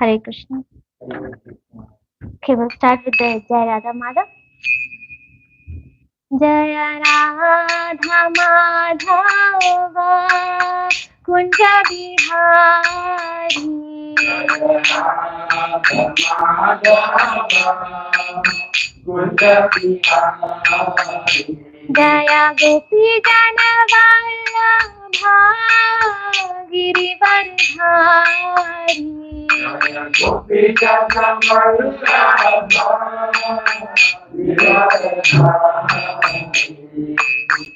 Hare Krishna. Okay, we'll start with the Jai Radha Madhav. Jaya Radha Madhava Kunja Bihari Jaya Gopi Jana Vallabha Girivardhari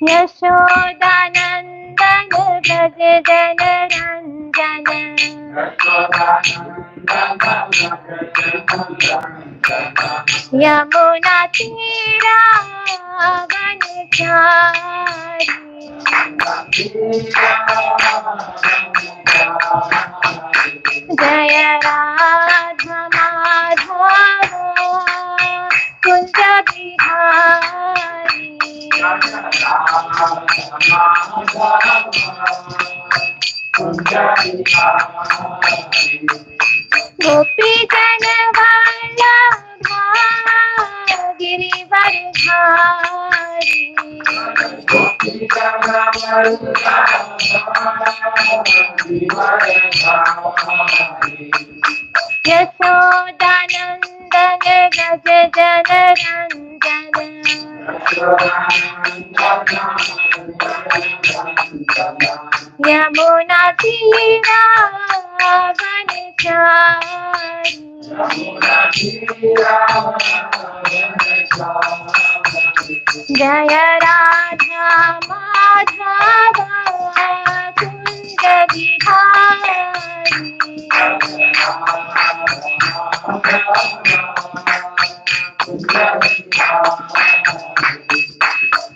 Yashodanandan Braj Jana Ranjana Yamuna Tira Vanachari Jaya Radha Madhava Kunja Bihari Gopi Jana Vallabha Girivardhari Yashodanandan Braj Jana Ranjana Yamuna Tira Vanachari Jaya Radha Madhava Kunja Bihari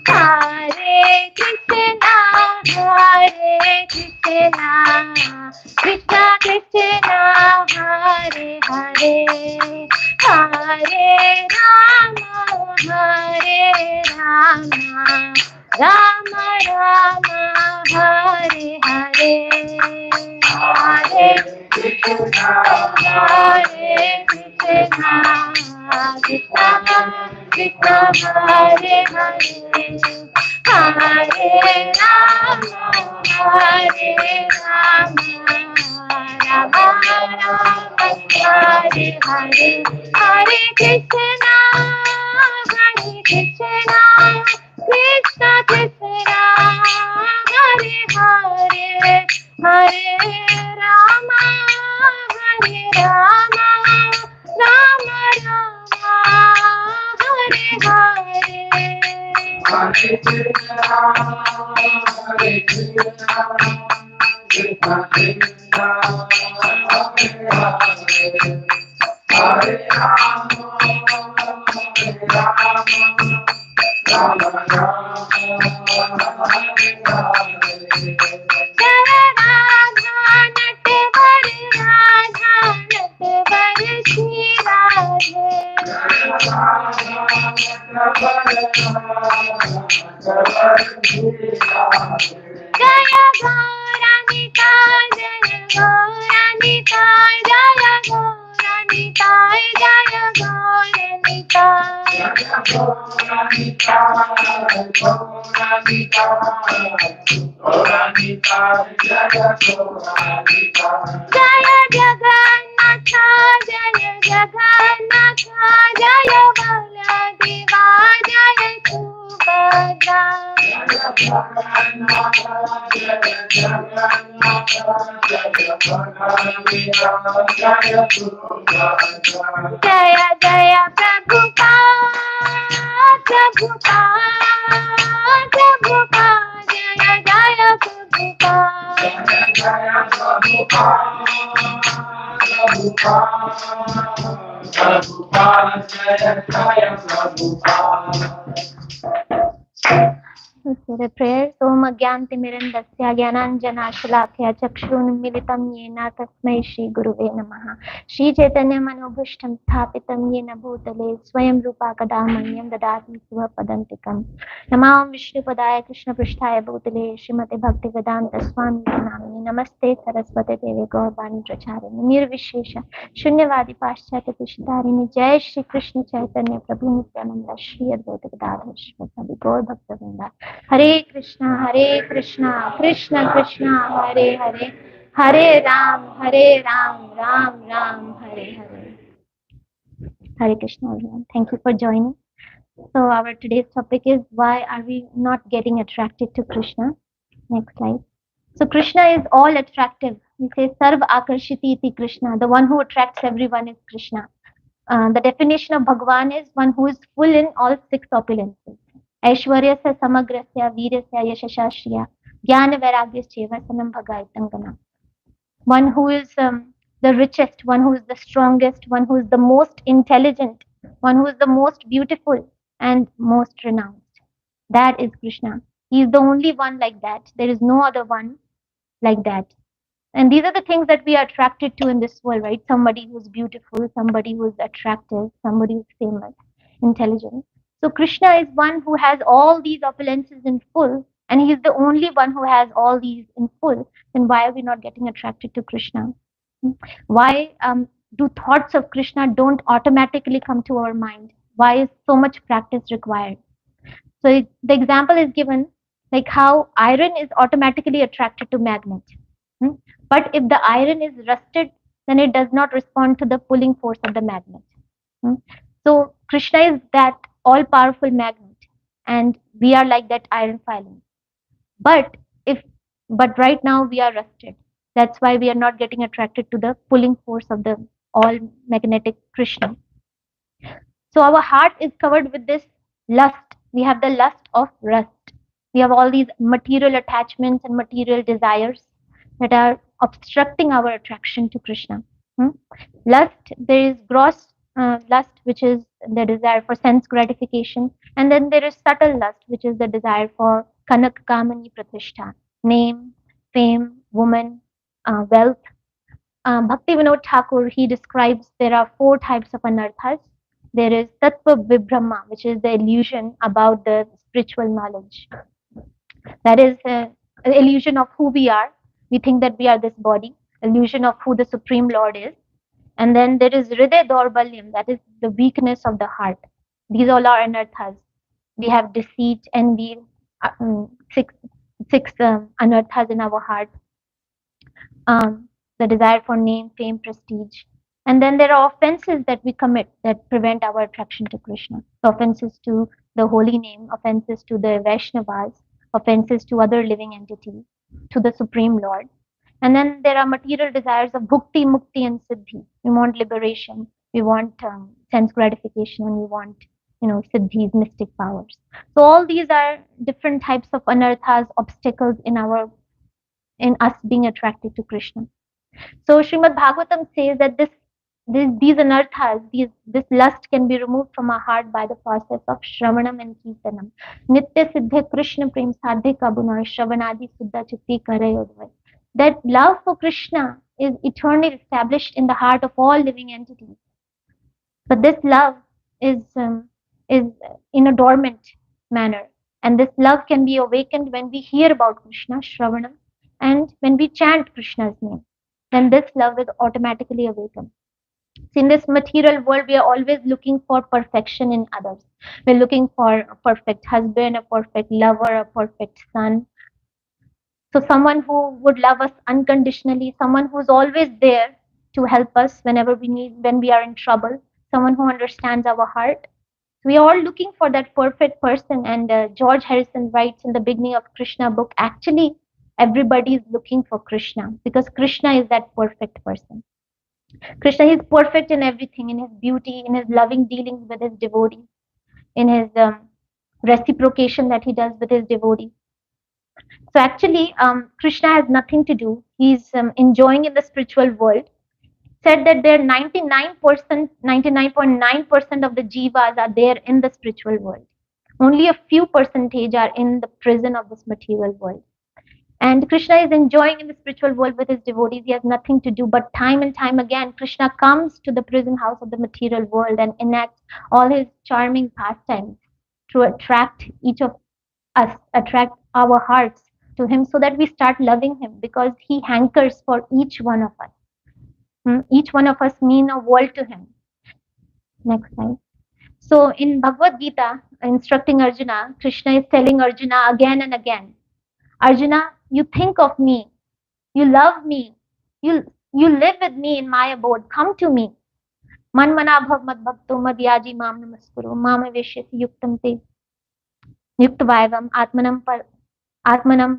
Hare Krishna Krishna Krishna Hare Hare Hare Rama Rama Rama Hare Hare Hare Krishna Krishna Krishna Hare Hare Hare Rama Rama Rama Hare Hare Hare Krishna Krishna Krishna Hare Hare Hare Rama Rama Rama Hare Hare Jaya Gauranita, Jaya Gauranita, Jaya Gauranita, Jaya Gauranita. Jaya Jagannatha, Jaya Jagannatha, Jaya Baladeva, Jaya Subhadra. Jaya Jaya Prabhupada, Prabhupada, Jaya Jaya Let's say the prayer. Om Agyanti Mirandasya Gyananjana Shalakya Chakshun Militam Yena Tasmai Shri Guruve Namaha. Shri Chaitanya Manobhushtam Sthapitam Yena Bhutale Swayam Rupa Kadamanyam Dadati Siva Padantikam. Namam Vishnu Padaya Krishna Prishtaya Bhutale Srimate Bhakti Vedanta Swami Namini Namaste Saraswate Deve Gaurvani Pracharini Nirvishesha Shunyavadi Paschatya Tushitarini Jai Shri Krishna Chaitanya Prabhu Nityananda Shri Advaita Gadadhar Shri Gaur Bhakta Vrinda. Hare Krishna, Krishna Krishna, Hare Hare, Hare Ram, Ram Ram, Hare Hare. Hare Krishna, everyone. Thank you for joining. So our today's topic is why are we not getting attracted to Krishna? Next slide. So Krishna is all attractive. We say Sarva Akarshiti iti Krishna. The one who attracts everyone is Krishna. The definition of Bhagwan is one who is full in all six opulences. Aishwaryasya samagrasya virasya yashashashriya jnana vairagyasya sanam bhagaitangana. One who is the richest, one who is the strongest, one who is the most intelligent, one who is the most beautiful and most renounced. That is Krishna. He is the only one like that. There is no other one like that. And these are the things that we are attracted to in this world, right? Somebody who's beautiful, somebody who's attractive, somebody who's famous, intelligent. So Krishna is one who has all these opulences in full, and he's the only one who has all these in full. Then why are we not getting attracted to Krishna? Why do thoughts of Krishna don't automatically come to our mind? Why is so much practice required? So the example is given like how iron is automatically attracted to magnet. But if the iron is rusted, then it does not respond to the pulling force of the magnet. So Krishna is that all-powerful magnet, and we are like that iron filament. But right now we are rusted. That's why we are not getting attracted to the pulling force of the all-magnetic Krishna. So our heart is covered with this lust. We have the lust of rust. We have all these material attachments and material desires that are obstructing our attraction to Krishna. Lust, there is gross lust, which is the desire for sense gratification, and then there is subtle lust, which is the desire for kanak kamani pratishtha, name, fame, woman, wealth. Bhakti Vinod Thakur, he describes there are 4 types of anarthas. There is tattva vibhrama, which is the illusion about the spiritual knowledge. That is an illusion of who we are. We think that we are this body, illusion of who the Supreme Lord is. And then there is hriday daurbalyam, that is the weakness of the heart. These all are anarthas. We have deceit, envy, 6 anarthas in our heart. The desire for name, fame, prestige. And then there are offenses that we commit that prevent our attraction to Krishna. Offenses to the holy name, offenses to the Vaishnavas, offenses to other living entities, to the Supreme Lord. And then there are material desires of bhukti, mukti, and siddhi. We want liberation, we want sense gratification, and we want, siddhis, mystic powers. So all these are different types of anarthas, obstacles in us being attracted to Krishna. So Srimad Bhagavatam says that these anarthas, this lust can be removed from our heart by the process of Shravanam and Kirtanam. Nitya Siddhe Krishna Prem Sadhe Kabuna Shravanadi Siddha Chitti Karayodvai. That love for Krishna is eternally established in the heart of all living entities. But this love is in a dormant manner. And this love can be awakened when we hear about Krishna, Shravanam, and when we chant Krishna's name. Then this love is automatically awakened. So in this material world, we are always looking for perfection in others. We're looking for a perfect husband, a perfect lover, a perfect son. So someone who would love us unconditionally, someone who's always there to help us whenever when we are in trouble, someone who understands our heart. We are all looking for that perfect person. And George Harrison writes in the beginning of Krishna book, actually, everybody is looking for Krishna because Krishna is that perfect person. Krishna is perfect in everything, in his beauty, in his loving dealings with his devotees, in his reciprocation that he does with his devotees. So actually, Krishna has nothing to do. He's enjoying in the spiritual world. Said that there 99.9% of the jivas are there in the spiritual world. Only a few percentage are in the prison of this material world. And Krishna is enjoying in the spiritual world with his devotees. He has nothing to do. But time and time again, Krishna comes to the prison house of the material world and enacts all his charming pastimes to attract each of us, attract our hearts to him so that we start loving him, because he hankers for each one of us. Each one of us mean a world to him. Next slide. So in Bhagavad Gita, instructing Arjuna, Krishna is telling Arjuna again and again, Arjuna, you think of me, you love me, you live with me in my abode, come to me. Man mana bhav mad bhakto madhyaji mam namaskuru mama veshyasi yuktam te yuktvayavam atmanam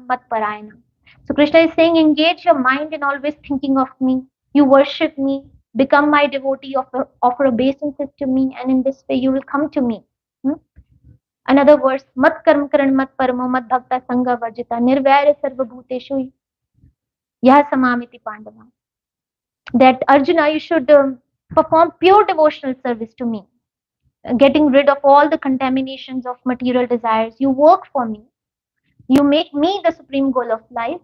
mat parayana. So Krishna is saying, engage your mind in always thinking of me. You worship me, become my devotee, offer obeisances to me, and in this way you will come to me. Another verse, mat karm karan mat paramo mat bhakta sangha varjita nirvaira sarva bhuteshu yah samamiti pandava. That Arjuna, you should perform pure devotional service to me, getting rid of all the contaminations of material desires. You work for me. You make me the supreme goal of life.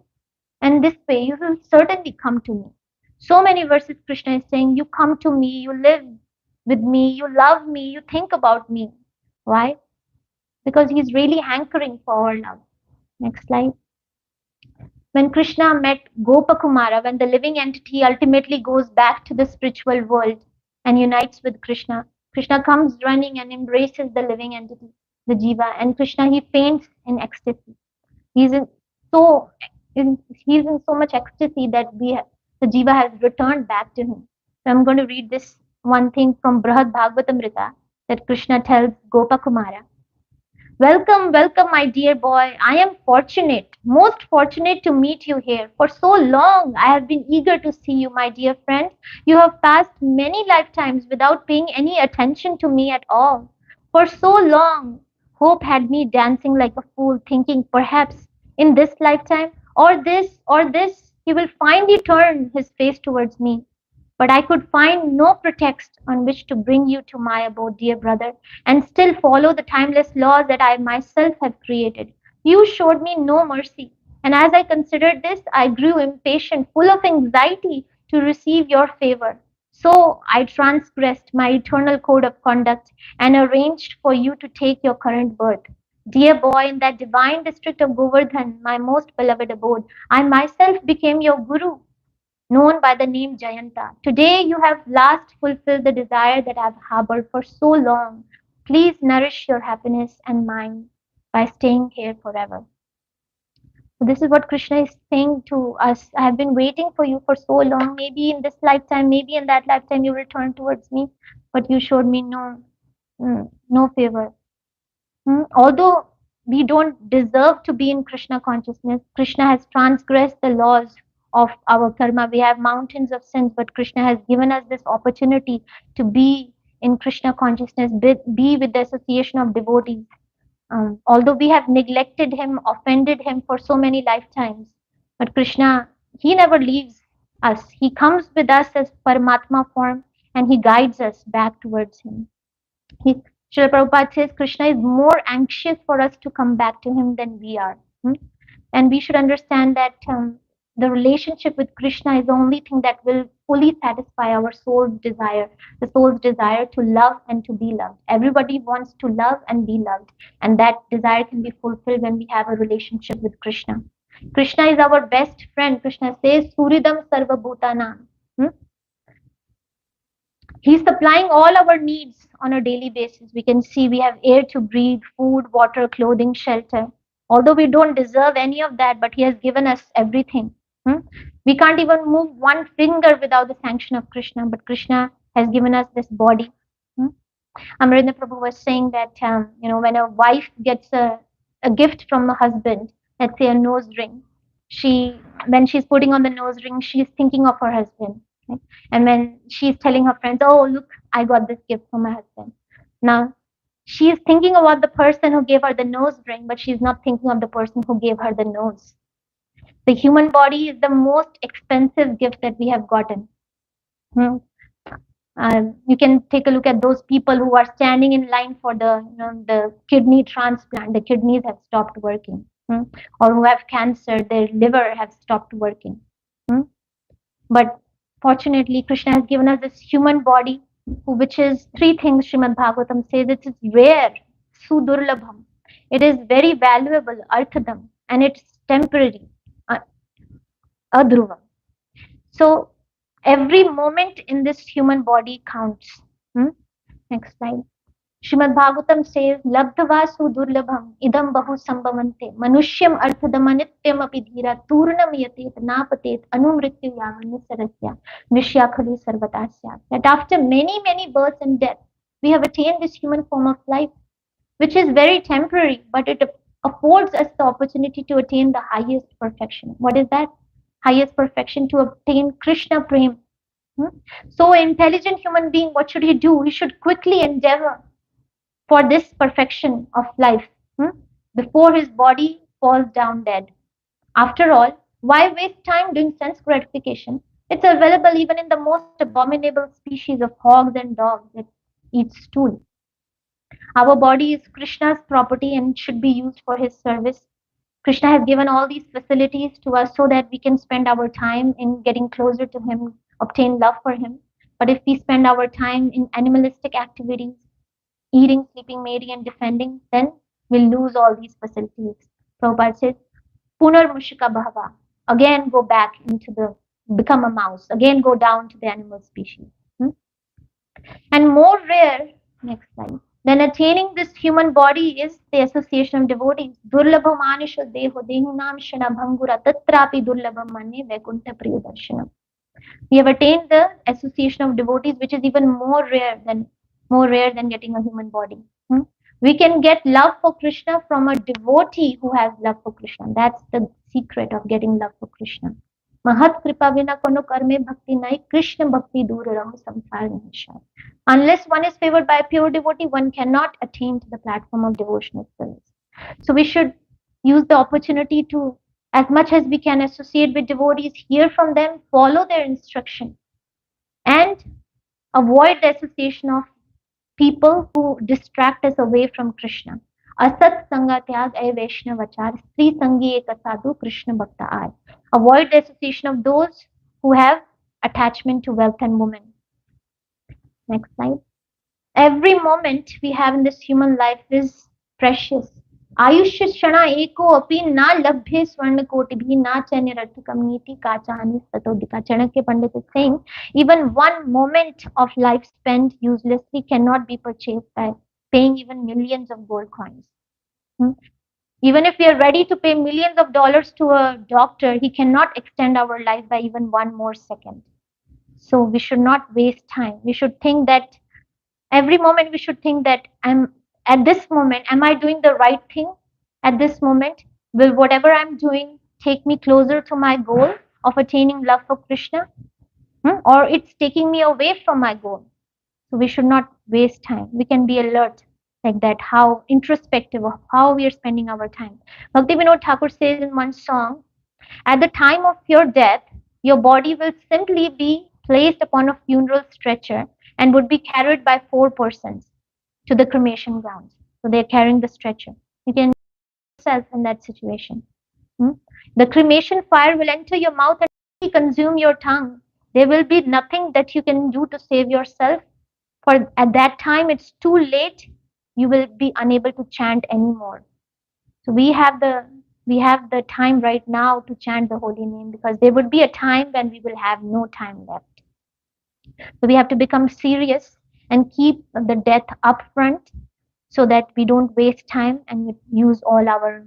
And this way you will certainly come to me. So many verses Krishna is saying, you come to me, you live with me, you love me, you think about me. Why? Because he's really hankering for our love. Next slide. When Krishna met Gopakumara, when the living entity ultimately goes back to the spiritual world and unites with Krishna, Krishna comes running and embraces the living entity, the jiva, and Krishna, he faints in ecstasy. He's in so much ecstasy that the jiva has returned back to him. So I'm going to read this one thing from Brihad Bhagavatamrita that Krishna tells Gopakumara. Welcome, welcome, my dear boy. I am fortunate, most fortunate to meet you here. For so long, I have been eager to see you, my dear friend. You have passed many lifetimes without paying any attention to me at all. For so long, hope had me dancing like a fool, thinking perhaps in this lifetime or this, he will finally turn his face towards me. But I could find no pretext on which to bring you to my abode, dear brother, and still follow the timeless laws that I myself have created. You showed me no mercy, and as I considered this, I grew impatient, full of anxiety to receive your favor. So I transgressed my eternal code of conduct and arranged for you to take your current birth. Dear boy, in that divine district of Govardhan, my most beloved abode, I myself became your guru, known by the name Jayanta. Today you have last fulfilled the desire that I have harbored for so long. Please nourish your happiness and mine by staying here forever. So this is what Krishna is saying to us. I have been waiting for you for so long. Maybe in this lifetime, maybe in that lifetime you will turn towards me, but you showed me no favor. Although we don't deserve to be in Krishna consciousness, Krishna has transgressed the laws of our karma. We have mountains of sins, but Krishna has given us this opportunity to be in Krishna consciousness, be with the association of devotees. Although we have neglected him, offended him for so many lifetimes, but Krishna, he never leaves us. He comes with us as Paramatma form and he guides us back towards him. Srila Prabhupada says Krishna is more anxious for us to come back to him than we are. And we should understand that the relationship with Krishna is the only thing that will fully satisfy our soul's desire, the soul's desire to love and to be loved. Everybody wants to love and be loved, and that desire can be fulfilled when we have a relationship with Krishna. Krishna is our best friend. Krishna says, Suridam Sarva Bhutanam. He's supplying all our needs on a daily basis. We can see we have air to breathe, food, water, clothing, shelter. Although we don't deserve any of that, but he has given us everything. We can't even move one finger without the sanction of Krishna, but Krishna has given us this body. Amarendra Prabhu was saying that, when a wife gets a gift from a husband, let's say a nose ring, when she's putting on the nose ring, she's thinking of her husband. Right? And when she's telling her friends, oh, look, I got this gift from my husband. Now, she is thinking about the person who gave her the nose ring, but she's not thinking of the person who gave her the nose. The human body is the most expensive gift that we have gotten. You can take a look at those people who are standing in line for the kidney transplant. The kidneys have stopped working, or who have cancer, their liver have stopped working. But fortunately, Krishna has given us this human body, which is three things. Srimad Bhagavatam says it is rare, sudurlabham. It is very valuable, arthadam, and it's temporary, adhruvam. So every moment in this human body counts. Next slide. Srimad Bhagavatam says, Labdhava sudurlabham idam bahu sambhavante manushyam arthadamanityam api dhira turnam yatet napatet anumrityu yavanusarasya nishyakhali sarvatasya. That after many, many births and deaths, we have attained this human form of life, which is very temporary, but it affords us the opportunity to attain the highest perfection. What is that? Highest perfection, to obtain Krishna Prem. So intelligent human being, what should he do? He should quickly endeavor for this perfection of life before his body falls down dead. After all, why waste time doing sense gratification? It's available even in the most abominable species of hogs and dogs that eat stool. Our body is Krishna's property and should be used for his service. Krishna has given all these facilities to us so that we can spend our time in getting closer to him, obtain love for him. But if we spend our time in animalistic activities, eating, sleeping, mating, and defending, then we'll lose all these facilities. Prabhupada says, Punar Mushika Bhava. Again go back become a mouse. Again go down to the animal species. And more rare, next slide, than attaining this human body is the association of devotees. Durlabha manisha deho dehunam shana bhangura tatrapi durlabha mane vaikuntha priyadarshana. We have attained the association of devotees, which is even more rare than getting a human body. We can get love for Krishna from a devotee who has love for Krishna. That's the secret of getting love for Krishna. Mahat kripa vina kono karme bhakti nai, Krishna bhakti dur rahu samsar nihishar. Unless one is favored by a pure devotee, one cannot attain to the platform of devotional service. So we should use the opportunity to, as much as we can, associate with devotees, hear from them, follow their instruction, and avoid the association of people who distract us away from Krishna. Asat sanga tyag ay vaishnavachar, stri sangi ek sadhu Krishna bhakta aay. Avoid the association of those who have attachment to wealth and women. Next slide. Every moment we have in this human life is precious. Ayushya shana eko api na labhe swarna koti bhi na chanirarthakam niti kachahani satodika. Chanakya Pandit is saying, even one moment of life spent uselessly cannot be purchased by paying even millions of gold coins. Even if we are ready to pay millions of dollars to a doctor, he cannot extend our life by even one more second. So we should not waste time. We should think that every moment we should think that at this moment, am I doing the right thing? At this moment, will whatever I'm doing take me closer to my goal of attaining love for Krishna? Or it's taking me away from my goal? So we should not waste time. We can be alert like that, how introspective of how we are spending our time. Bhakti Vinod Thakur says in one song, at the time of your death, your body will simply be placed upon a funeral stretcher and would be carried by 4 persons to the cremation grounds. So they're carrying the stretcher. You can yourself in that situation. The cremation fire will enter your mouth and consume your tongue. There will be nothing that you can do to save yourself. For at that time, it's too late. You will be unable to chant anymore. So we have the time right now to chant the holy name, because there would be a time when we will have no time left. So we have to become serious and keep the death up front so that we don't waste time and we use all our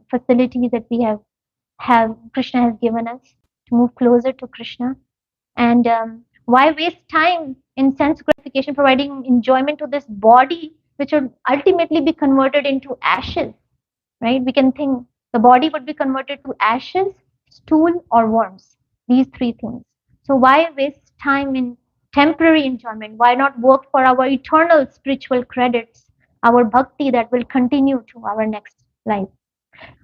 facilities that we have Krishna has given us to move closer to Krishna. And why waste time in sense gratification, providing enjoyment to this body, which would ultimately be converted into ashes, right? We can think the body would be converted to ashes, stool, or worms. These 3 things. So why waste time in temporary enjoyment? Why not work for our eternal spiritual credits, our bhakti that will continue to our next life?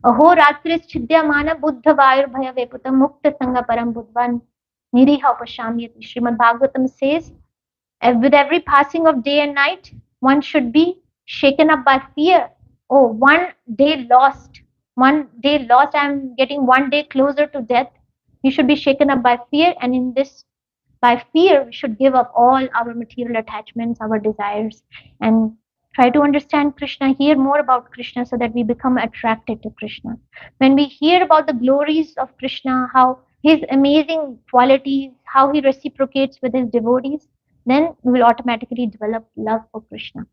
Aho ratris chidyamana buddha vayur bhaya veputa mukta sanga param buddhan niriha upashamyati. Srimad Bhagavatam says, With every passing of day and night, one should be shaken up by fear. Oh, one day lost. One day lost. I'm getting one day closer to death. You should be shaken up by fear, and in this, by fear, we should give up all our material attachments, our desires, and try to understand Krishna, hear more about Krishna so that we become attracted to Krishna. When we hear about the glories of Krishna, how his amazing qualities, how he reciprocates with his devotees, then we will automatically develop love for Krishna.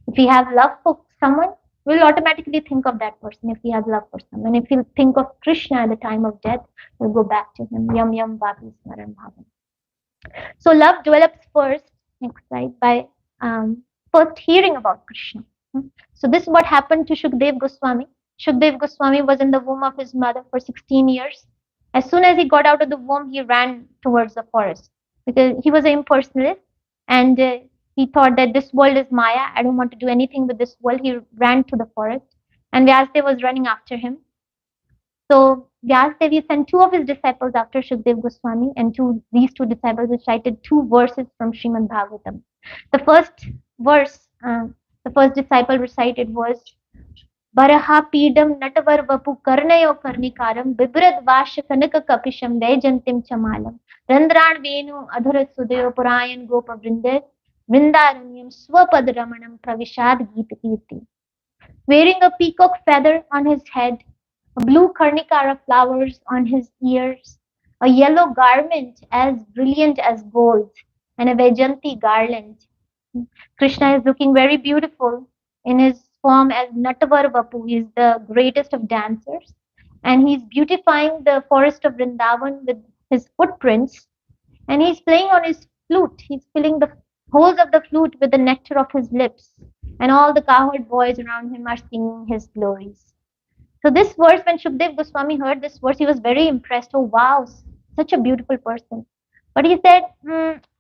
If we have love for someone, we'll automatically think of that person. If we have love for someone, if we think of Krishna at the time of death, we'll go back to him. Yam yam bhavi smaran bhavam. So love develops first, next slide, by first hearing about Krishna. So this is what happened to Sugandha Goswami. Sugandha Goswami was in the womb of his mother for 16 years. As soon as he got out of the womb, he ran towards the forest because he was an impersonalist, and he thought that this world is Maya. I don't want to do anything with this world. He ran to the forest, and Vyasdev was running after him. So Vyasadev sent two of his disciples after Sukadeva Goswami, and these two disciples recited two verses from Srimad Bhagavatam. The first verse, the first disciple recited was Baraha Pidam Natavar Vapu Karnayo Karnikaram Bibrad Vasha Kanaka Kapisham Vaijantim Chamalam Randran Venu Adhara Sudayo Purayan Gopa Vrindaranyam Swapadaramanam Pravishad Gita Kirti. Wearing a peacock feather on his head, a blue karnikara flowers on his ears, a yellow garment as brilliant as gold, and a Vaijanti garland. Krishna is looking very beautiful in his form as Natavar Vapu. He is the greatest of dancers, and he's beautifying the forest of Vrindavan with his footprints, and he's playing on his flute. He's filling the holes of the flute with the nectar of his lips, and all the cowherd boys around him are singing his glories. So this verse, when Sukadeva Goswami heard this verse, he was very impressed. Oh wow, such a beautiful person. But he said,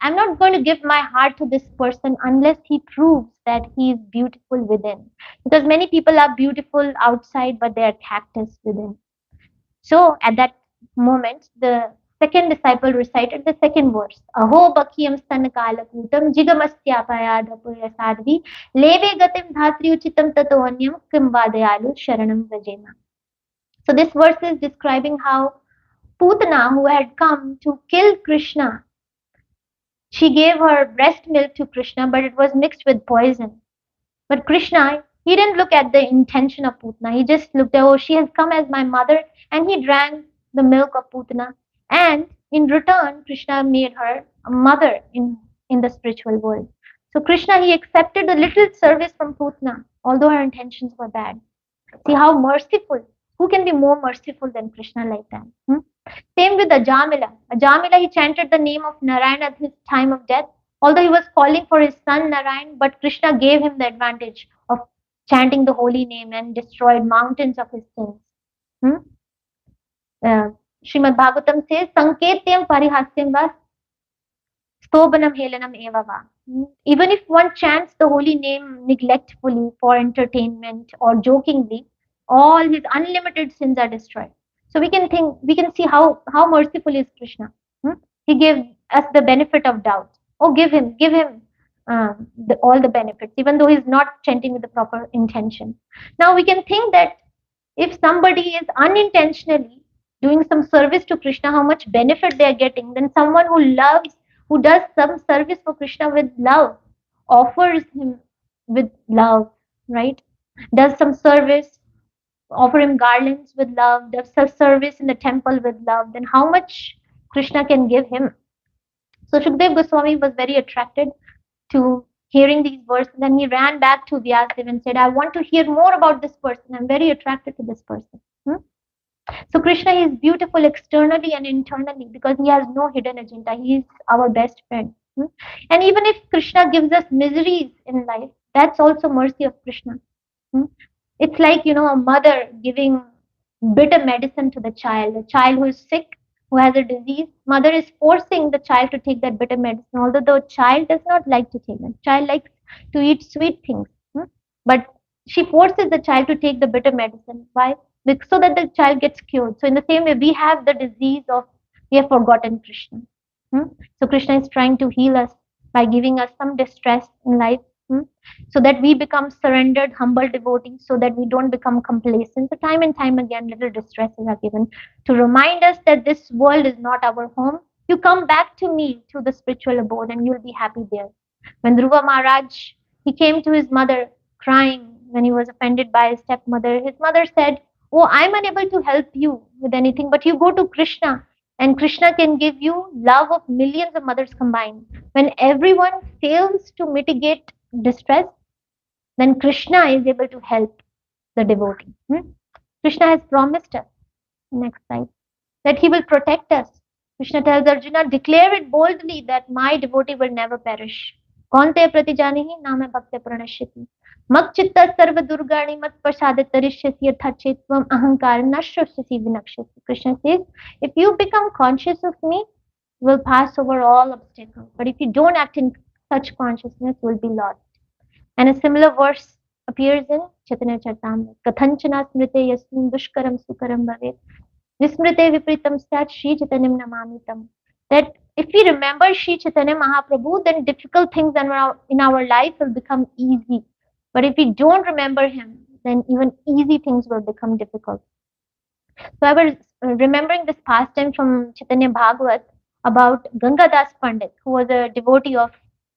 I'm not going to give my heart to this person unless he proves that he is beautiful within. Because many people are beautiful outside, but they are cactus within. So at that moment, the second disciple recited the second verse. Aho bakhyam stanakalakutam jigamasthyapayaadapurya sadvi leve gatim dhatri uchitam tatoanyam kim vadayalu sharanam vrajema. So this verse is describing how Putana, who had come to kill Krishna, she gave her breast milk to Krishna, but it was mixed with poison. But Krishna, he didn't look at the intention of Putana. He just looked at, oh, she has come as my mother, and he drank the milk of Putana. And in return, Krishna made her a mother in the spiritual world. So Krishna, he accepted a little service from Putana, although her intentions were bad. See how merciful. Who can be more merciful than Krishna like that? Same with Ajamila. Ajamila, he chanted the name of Narayan at his time of death. Although he was calling for his son Narayan, but Krishna gave him the advantage of chanting the holy name and destroyed mountains of his sins. Srimad Bhagavatam says, Sanketyam Parihasyam vas Stobanam Helanam Evava. Even if one chants the holy name neglectfully for entertainment or jokingly, all his unlimited sins are destroyed. So we can see how merciful is Krishna. He gave us the benefit of doubt. Oh, give him all the benefits, even though he's not chanting with the proper intention. Now we can think that if somebody is unintentionally doing some service to Krishna, how much benefit they are getting. Then someone who does some service for Krishna with love, offers him with love, right? Does some service, offer him garlands with love, does some service in the temple with love, then how much Krishna can give him. So Sukadeva Goswami was very attracted to hearing these verses, and then he ran back to Vyasadeva and said, I want to hear more about this person. I'm very attracted to this person. So Krishna is beautiful externally and internally because he has no hidden agenda. He is our best friend. And even if Krishna gives us miseries in life, that's also mercy of Krishna. It's like, a mother giving bitter medicine to the child. A child who is sick, who has a disease, mother is forcing the child to take that bitter medicine, although the child does not like to take it. Child likes to eat sweet things. But she forces the child to take the bitter medicine. Why? So that the child gets cured. So in the same way, we have the disease of we have forgotten Krishna. So Krishna is trying to heal us by giving us some distress in life, so that we become surrendered, humble devotees, so that we don't become complacent. So time and time again, little distresses are given to remind us that this world is not our home. You come back to me, to the spiritual abode, and you'll be happy there. When Dhruva Maharaj, he came to his mother crying when he was offended by his stepmother. His mother said, "Oh, I'm unable to help you with anything, but you go to Krishna, and Krishna can give you love of millions of mothers combined." When everyone fails to mitigate distress, then Krishna is able to help the devotee. Krishna has promised us, next slide, that he will protect us. Krishna tells Arjuna, declare it boldly that my devotee will never perish. Kaunte pratijanihi name bhakte pranashyati. Mak chitta sarva durgani mat prasadat tarishyasi yatha chetvam ahankar nashrasasi vinakshasi. Krishna says, if you become conscious of me, you will pass over all obstacles. But if you don't act in such consciousness, you will be lost. And a similar verse appears in Chaitanya Charitamrita. Kathanchana smrite yasmin dushkaram sukaram bhavet. Vismrite vipritam stat Shri Chaitanyam namamitam. That if we remember Shri Chaitanya Mahaprabhu, then difficult things in our life will become easy. But if we don't remember him, then even easy things will become difficult. So I was remembering this pastime from Chaitanya Bhagavat about Gangadas Pandit, who was a devotee of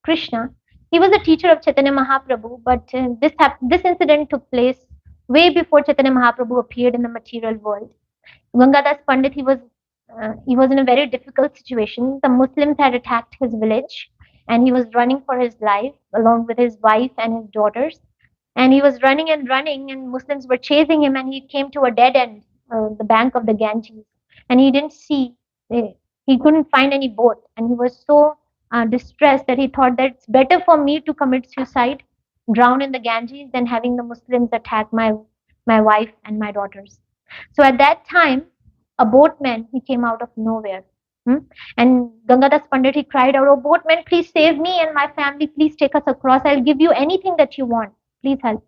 Krishna. He was a teacher of Chaitanya Mahaprabhu, but this incident took place way before Chaitanya Mahaprabhu appeared in the material world. Gangadas Pandit, he was in a very difficult situation. The Muslims had attacked his village, and he was running for his life along with his wife and his daughters. And he was running, and Muslims were chasing him, and he came to a dead end, the bank of the Ganges, and he didn't see, he couldn't find any boat, and he was so distressed that he thought that it's better for me to commit suicide, drown in the Ganges, than having the Muslims attack my wife and my daughters. So at that time, a boatman, he came out of nowhere. And Gangadas Pandit, he cried out, "Oh boatman, please save me and my family. Please take us across. I'll give you anything that you want. Please help."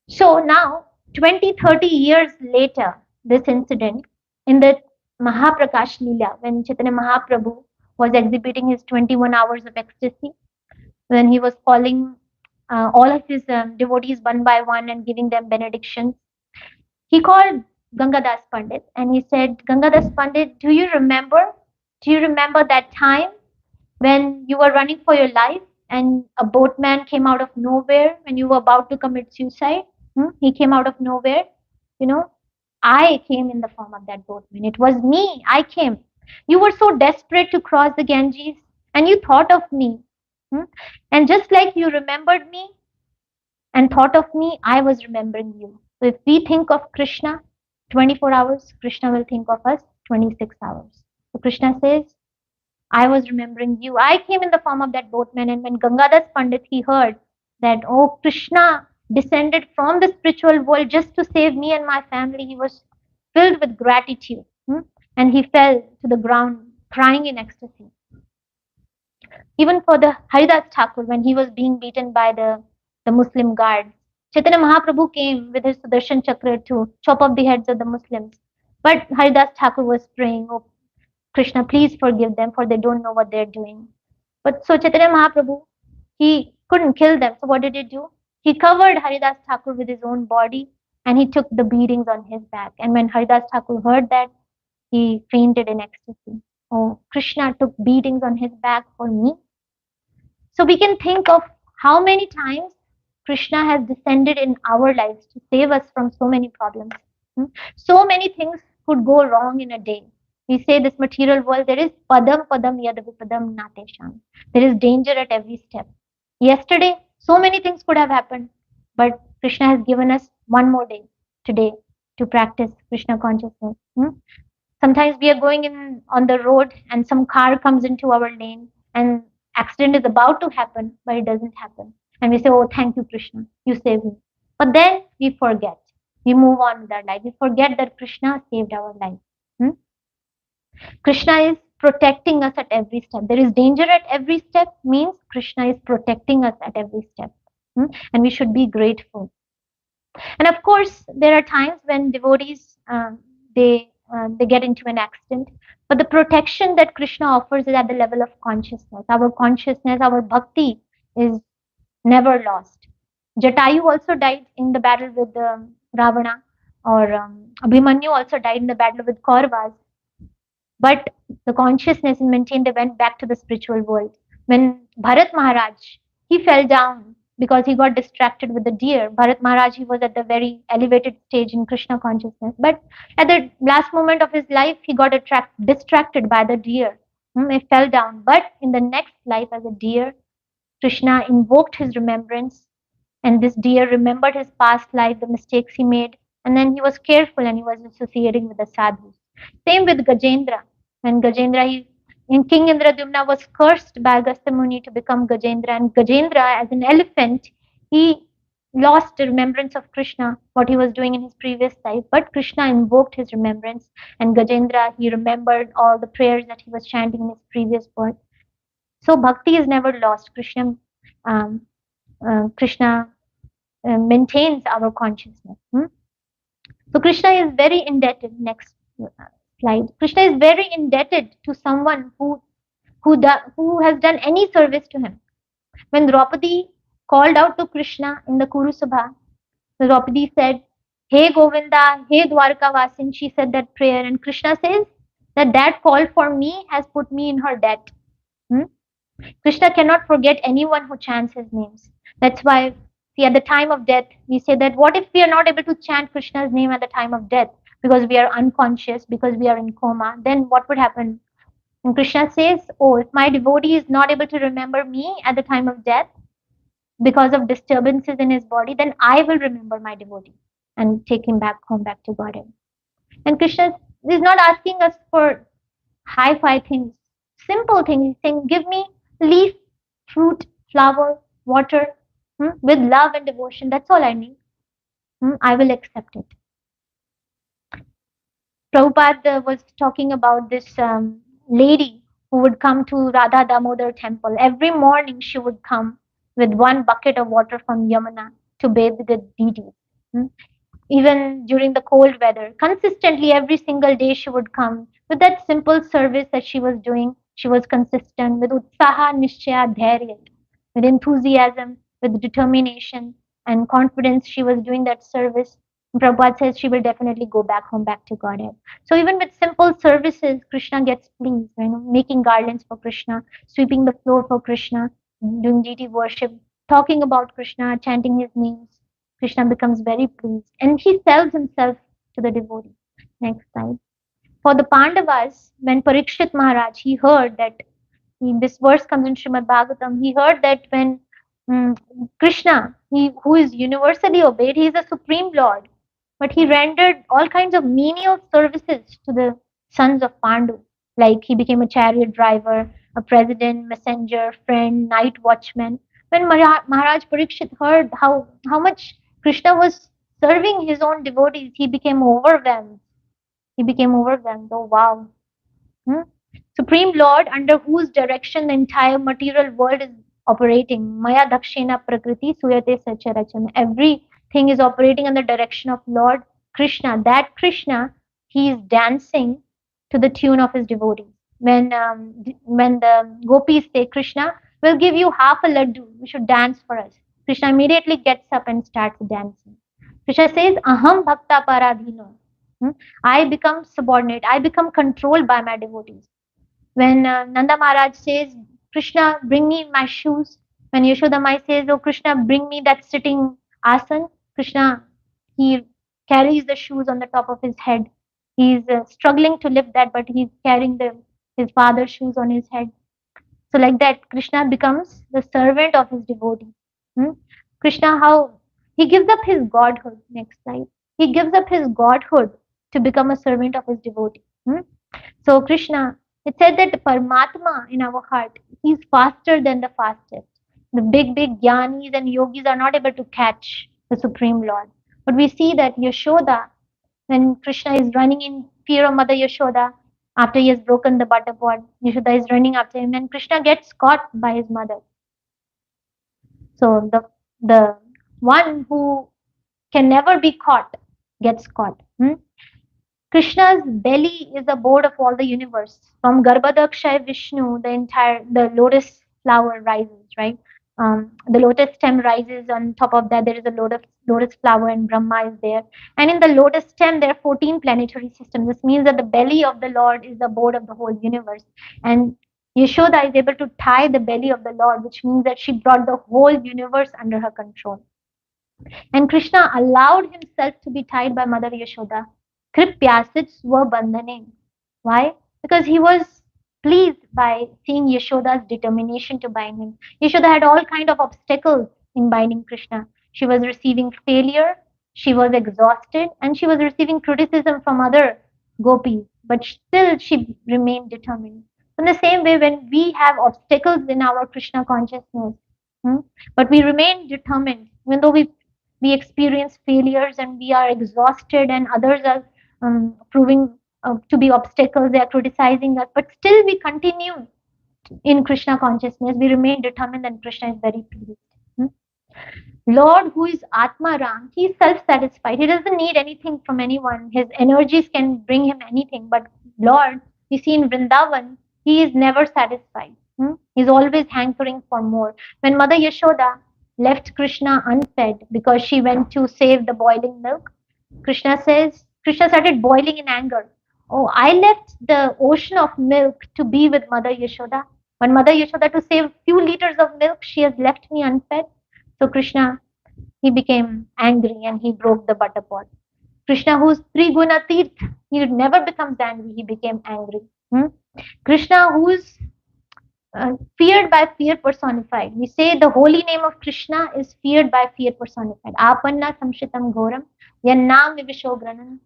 So now, 20, 30 years later, this incident, in the Mahaprakash Leela, when Chaitanya Mahaprabhu was exhibiting his 21 hours of ecstasy, when he was calling all of his devotees one by one and giving them benedictions, he called Gangadas Pandit and he said, "Gangadas Pandit, do you remember? Do you remember that time when you were running for your life and a boatman came out of nowhere when you were about to commit suicide?" He came out of nowhere. I came in the form of that boatman. It was me. I came. You were so desperate to cross the Ganges and you thought of me. And just like you remembered me and thought of me, I was remembering you. So if we think of Krishna 24 hours, Krishna will think of us 26 hours. So Krishna says, I was remembering you. I came in the form of that boatman, and when Gangadas Pandit, he heard that, oh, Krishna descended from the spiritual world just to save me and my family, he was filled with gratitude. And he fell to the ground crying in ecstasy. Even for the Haridas Thakur, when he was being beaten by the Muslim guards, Chaitanya Mahaprabhu came with his Sudarshan Chakra to chop off the heads of the Muslims. But Haridas Thakur was praying, "Oh Krishna, please forgive them, for they don't know what they're doing." But so Chaitanya Mahaprabhu, he couldn't kill them. So what did he do? He covered Haridas Thakur with his own body and he took the beatings on his back. And when Haridas Thakur heard that, he fainted in ecstasy. Oh, Krishna took beatings on his back for me. So we can think of how many times Krishna has descended in our lives to save us from so many problems. So many things could go wrong in a day. We say this material world, there is padam padam yad vipadam natesham. There is danger at every step. Yesterday, so many things could have happened, but Krishna has given us one more day today to practice Krishna consciousness. Sometimes we are going on the road and some car comes into our lane and accident is about to happen, but it doesn't happen. And we say, "Oh, thank you, Krishna, you saved me." But then we forget. We move on with our life. We forget that Krishna saved our life. Krishna is protecting us at every step. There is danger at every step means Krishna is protecting us at every step. And we should be grateful. And of course, there are times when devotees, they they get into an accident. But the protection that Krishna offers is at the level of consciousness. Our consciousness, our bhakti is never lost. Jatayu also died in the battle with Ravana, or Abhimanyu also died in the battle with Kauravas. But the consciousness is maintained. They went back to the spiritual world. When Bharat Maharaj, he fell down because he got distracted with the deer. Bharat Maharaj, he was at the very elevated stage in Krishna consciousness. But at the last moment of his life, he got distracted by the deer. He fell down. But in the next life as a deer, Krishna invoked his remembrance, and this deer remembered his past life, the mistakes he made, and then he was careful and he was associating with the sadhus. Same with Gajendra. When Gajendra, in King Indradyumna was cursed by Agastya Muni to become Gajendra, and Gajendra, as an elephant, he lost the remembrance of Krishna, what he was doing in his previous life. But Krishna invoked his remembrance, and Gajendra, he remembered all the prayers that he was chanting in his previous birth. So bhakti is never lost. Um, Krishna maintains our consciousness. So Krishna is very indebted. Next slide. Krishna is very indebted to someone who has done any service to him. When Draupadi called out to Krishna in the Kuru Sabha, Draupadi said, "Hey Govinda, hey Dwarka Vasin," she said that prayer, and Krishna says that call for me has put me in her debt. Krishna cannot forget anyone who chants his names. That's why, see, at the time of death, we say that what if we are not able to chant Krishna's name at the time of death because we are unconscious, because we are in coma? Then what would happen? And Krishna says, oh, if my devotee is not able to remember me at the time of death because of disturbances in his body, then I will remember my devotee and take him back home, back to Godhead. And Krishna is not asking us for hi-fi things, simple things. He's saying, give me leaf, fruit, flower, water, with love and devotion. That's all I need. I will accept it. Prabhupada was talking about this lady who would come to Radha Damodar temple. Every morning she would come with one bucket of water from Yamuna to bathe the deities. Even during the cold weather, consistently every single day she would come with that simple service that she was doing. She was consistent with utsaha, nishchaya, dhairya, with enthusiasm, with determination and confidence. She was doing that service. Prabhupada says she will definitely go back home, back to Godhead. So even with simple services, Krishna gets pleased. Making garlands for Krishna, sweeping the floor for Krishna, doing deity worship, talking about Krishna, chanting his names. Krishna becomes very pleased and he sells himself to the devotee. Next slide. For the Pandavas, when Parikshit Maharaj, he heard that, this verse comes in Srimad Bhagavatam, he heard that when Krishna, who is universally obeyed, he is the Supreme Lord, but he rendered all kinds of menial services to the sons of Pandu, like he became a chariot driver, a president, messenger, friend, night watchman. When Maharaj Parikshit heard how much Krishna was serving his own devotees, he became overwhelmed. Oh wow. Supreme Lord, under whose direction the entire material world is operating. Maya Dakshina Prakriti Suyate Sacharacham. Everything is operating in the direction of Lord Krishna. That Krishna, he is dancing to the tune of his devotees. When the gopis say, Krishna, we'll give you half a laddu, you should dance for us. Krishna immediately gets up and starts dancing. Krishna says, Aham Bhakta Paradhino. I become subordinate. I become controlled by my devotees. When Nanda Maharaj says, Krishna, bring me my shoes. When Yashoda Mai says, oh Krishna, bring me that sitting asan. Krishna, he carries the shoes on the top of his head. He's struggling to lift that, but he's carrying his father's shoes on his head. So like that, Krishna becomes the servant of his devotee. Krishna, how he gives up his godhood. Next slide. He gives up his godhood to become a servant of his devotee. So Krishna, it said that Paramatma in our heart, he's faster than the fastest. The big jnanis and yogis are not able to catch the Supreme Lord. But we see that Yashoda, when Krishna is running in fear of Mother Yashoda, after he has broken the butter pot, Yashoda is running after him and Krishna gets caught by his mother. So the one who can never be caught gets caught. Krishna's belly is the board of all the universe. From Garbhadakshay Vishnu, the lotus flower rises, right? The lotus stem rises. On top of that, there is a lotus flower, and Brahma is there. And in the lotus stem, there are 14 planetary systems. This means that the belly of the Lord is the board of the whole universe. And Yashoda is able to tie the belly of the Lord, which means that she brought the whole universe under her control. And Krishna allowed himself to be tied by Mother Yashoda. Kripyasit Swabandhane. Why? Because he was pleased by seeing Yashoda's determination to bind him. Yashoda had all kind of obstacles in binding Krishna. She was receiving failure, she was exhausted, and she was receiving criticism from other gopis. But still she remained determined. In the same way, when we have obstacles in our Krishna consciousness, but we remain determined, even though we experience failures and we are exhausted and others are proving to be obstacles, they are criticizing us, but still we continue in Krishna consciousness, we remain determined, and Krishna is very pleased. Lord, who is Atma Ram, he is self-satisfied. He doesn't need anything from anyone. His energies can bring him anything. But Lord, we see in Vrindavan, he is never satisfied. He's always hankering for more. When Mother Yashoda left Krishna unfed because she went to save the boiling milk, Krishna started boiling in anger. Oh, I left the ocean of milk to be with Mother Yashoda. But Mother Yashoda, to save few liters of milk, she has left me unfed. So Krishna, he became angry and he broke the butter pot. Krishna, who's Triguna Tirth, he never becomes angry, he became angry. Krishna, who's feared by fear personified. We say the holy name of Krishna is feared by fear personified. Apanna samshitam ghoram yannam vivishogranam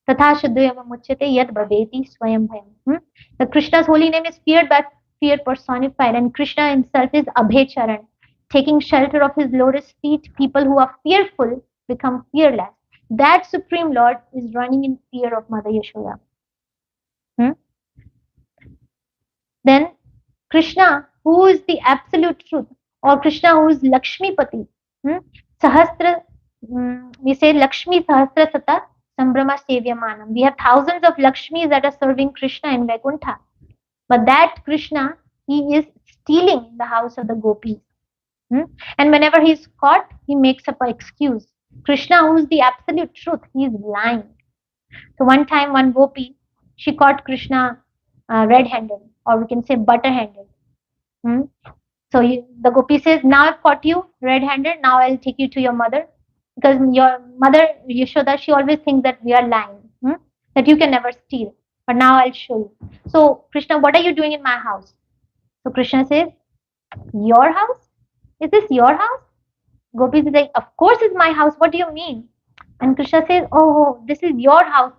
tatha shuddhayava muchyate yad bhaveti swayam bhayam. The Krishna's holy name is feared by fear personified, and Krishna himself is Abhecharan. Taking shelter of his lotus feet, people who are fearful become fearless. That Supreme Lord is running in fear of Mother Yashoda. Then Krishna, who is the absolute truth, or Krishna, who is Lakshmipati. Sahasra, we say Lakshmi Sahasra Sata Sambrama Sevyamanam. We have thousands of Lakshmis that are serving Krishna in Vaikuntha. But that Krishna, he is stealing in the house of the gopis. And whenever he is caught, he makes up an excuse. Krishna, who is the absolute truth, he is lying. So one time, one gopi, she caught Krishna red-handed, or we can say butter-handed. So the gopi says, now I've caught you red-handed, now I'll take you to your mother. Because your mother, Yashoda, she always thinks that we are lying, that you can never steal. But now I'll show you. So Krishna, what are you doing in my house? So Krishna says, your house? Is this your house? Gopi is like, of course it's my house. What do you mean? And Krishna says, oh, this is your house.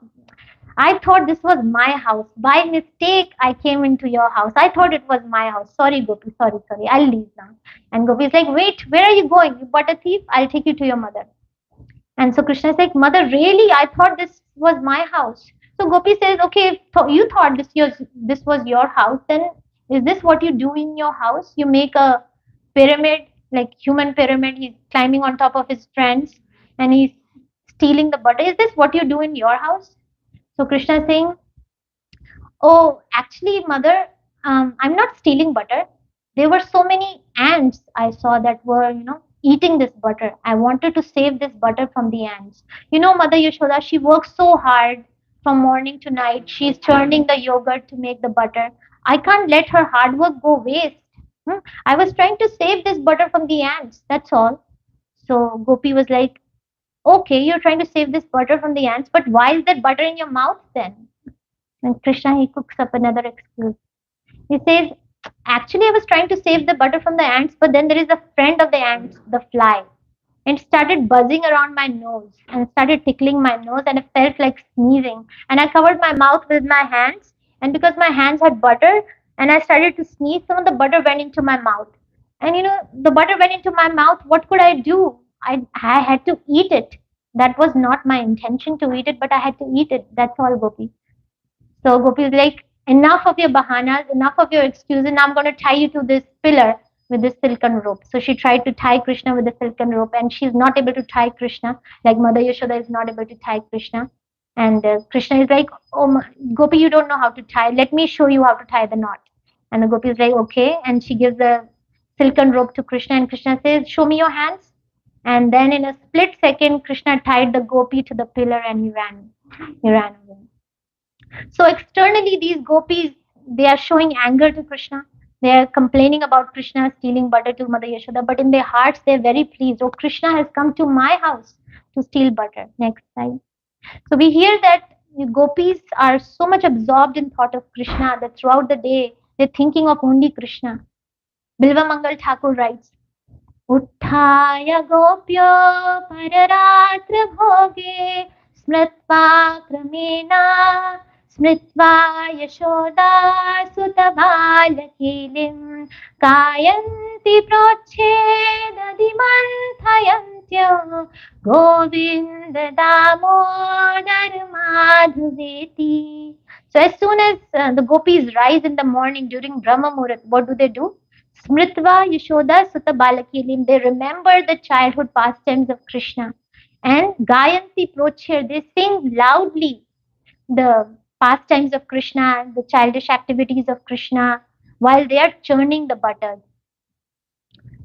I thought this was my house. By mistake, I came into your house. I thought it was my house. Sorry, Gopi. Sorry. I'll leave now. And Gopi is like, wait, where are you going? You butter thief. I'll take you to your mother. And so Krishna is like, mother, really? I thought this was my house. So Gopi says, okay, if you thought this was your house, then is this what you do in your house? You make a pyramid, like human pyramid. He's climbing on top of his friends and he's stealing the butter. Is this what you do in your house? So Krishna is saying, oh, actually, mother, I'm not stealing butter. There were so many ants I saw that were, eating this butter. I wanted to save this butter from the ants. Mother Yashoda, she works so hard from morning to night. She's churning the yogurt to make the butter. I can't let her hard work go waste. I was trying to save this butter from the ants. That's all. So Gopi was like, okay, you're trying to save this butter from the ants, but why is that butter in your mouth then? And Krishna, he cooks up another excuse. He says, actually, I was trying to save the butter from the ants, but then there is a friend of the ants, the fly, and started buzzing around my nose and started tickling my nose, and I felt like sneezing. And I covered my mouth with my hands, and because my hands had butter, and I started to sneeze, some of the butter went into my mouth. And the butter went into my mouth. What could I do? I had to eat it. That was not my intention to eat it, but I had to eat it. That's all, Gopi. So Gopi is like, enough of your bahanas, enough of your excuses. Now I'm going to tie you to this pillar with this silken rope. So she tried to tie Krishna with the silken rope, and she's not able to tie Krishna, like Mother Yashoda is not able to tie Krishna. And Krishna is like, oh my, Gopi, you don't know how to tie. Let me show you how to tie the knot. And the Gopi is like, okay. And she gives the silken rope to Krishna, and Krishna says, show me your hands. And then in a split second, Krishna tied the Gopi to the pillar and he ran. He ran away. So externally, these gopis, they are showing anger to Krishna. They are complaining about Krishna stealing butter to Mother Yashoda, but in their hearts, they are very pleased. Oh, Krishna has come to my house to steal butter. Next slide. So we hear that the gopis are so much absorbed in thought of Krishna that throughout the day, they're thinking of only Krishna. Bilva Mangal Thakur writes, उत्थाय गोप्यो पररात्र भोगे स्मृत्वा क्रमेण स्मृत्वा यशोदा सुतबालकीलिं गायन्ति प्रोच्छेदधिमन्थयन्त्यो Govind Damodar माधवेति. So as soon as the gopis rise in the morning during Brahma Muhurat, what do? Smritva Yashoda Sutta Balakilim, they remember the childhood pastimes of Krishna. And Gayanti Prochir, they sing loudly the pastimes of Krishna, the childish activities of Krishna, while they are churning the butter.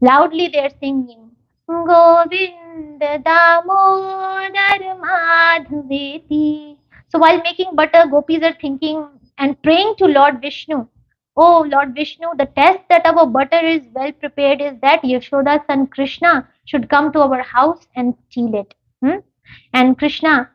Loudly they are singing, Govinda Damodar Madhaveti. So while making butter, gopis are thinking and praying to Lord Vishnu. Oh Lord Vishnu, the test that our butter is well prepared is that Yashoda's son Krishna should come to our house and steal it. And Krishna,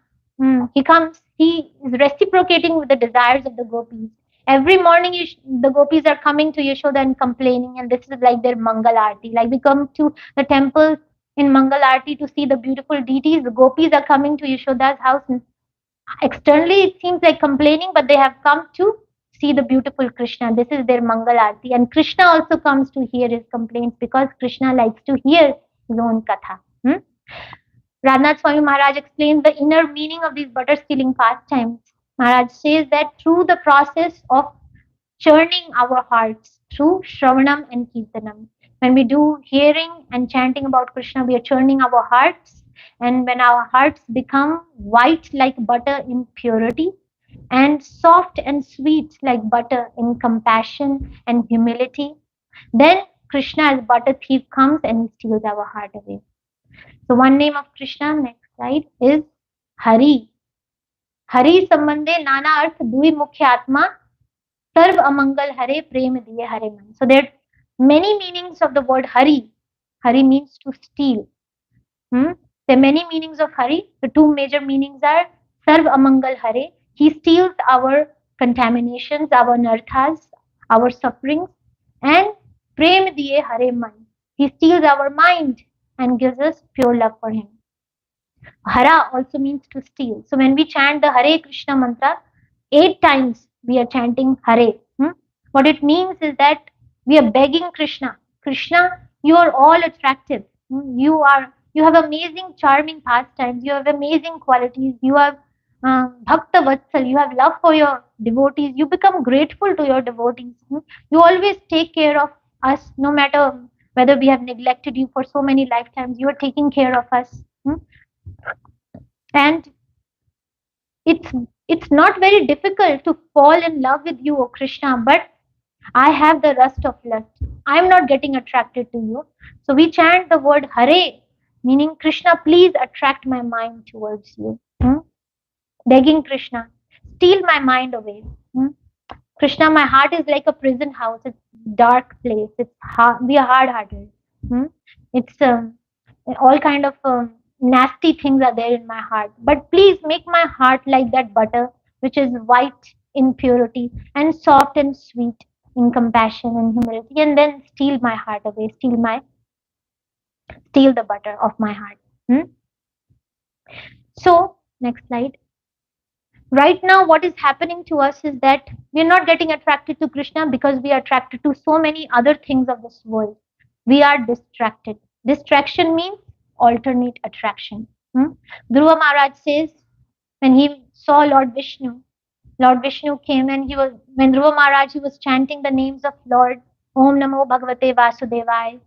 he comes, he is reciprocating with the desires of the gopis. Every morning the gopis are coming to Yashoda and complaining, and this is like their Mangal Aarti. Like we come to the temple in Mangal Aarti to see the beautiful deities, the gopis are coming to Yashoda's house. And externally it seems like complaining, but they have come to see the beautiful Krishna. This is their Mangal Aarti. And Krishna also comes to hear his complaints because Krishna likes to hear his own katha. Radhanath Swami Maharaj explains the inner meaning of these butter stealing pastimes. Maharaj says that through the process of churning our hearts through Shravanam and Kirtanam, when we do hearing and chanting about Krishna, we are churning our hearts. And when our hearts become white like butter in purity and soft and sweet like butter in compassion and humility, then Krishna as butter thief comes and he steals our heart away. So one name of Krishna, next slide, is Hari. Hari sambandhe nana arth dui mukhya atma sarv amangal hare prem diye hare man. So there are many meanings of the word Hari. Hari means to steal. There are many meanings of Hari. The two major meanings are sarv amangal hare. He steals our contaminations, our anarthas, our sufferings, and prem diye hare man. He steals our mind and gives us pure love for him. Hara also means to steal. So when we chant the Hare Krishna mantra, 8 times we are chanting Hare. What it means is that we are begging Krishna. Krishna, you are all attractive. You have amazing, charming pastimes. You have amazing qualities. You have Bhakta Vatsal. You have love for your devotees. You become grateful to your devotees. You always take care of us, no matter whether we have neglected you for so many lifetimes. You are taking care of us. And it's not very difficult to fall in love with you, O Krishna, but I have the rust of lust. I'm not getting attracted to you. So we chant the word Hare, meaning Krishna, please attract my mind towards you. Begging Krishna, steal my mind away. Krishna, my heart is like a prison house. It's a dark place. It's hard. We are hard-hearted. It's all kind of nasty things are there in my heart. But please make my heart like that butter, which is white in purity and soft and sweet in compassion and humility, and then steal my heart away. Steal the butter of my heart. So next slide. Right now, what is happening to us is that we are not getting attracted to Krishna because we are attracted to so many other things of this world. We are distracted. Distraction means alternate attraction. Dhruva Maharaj says when he saw Lord Vishnu came and when Dhruva Maharaj, he was chanting the names of Lord, Om Namo Bhagavate Vasudevaya.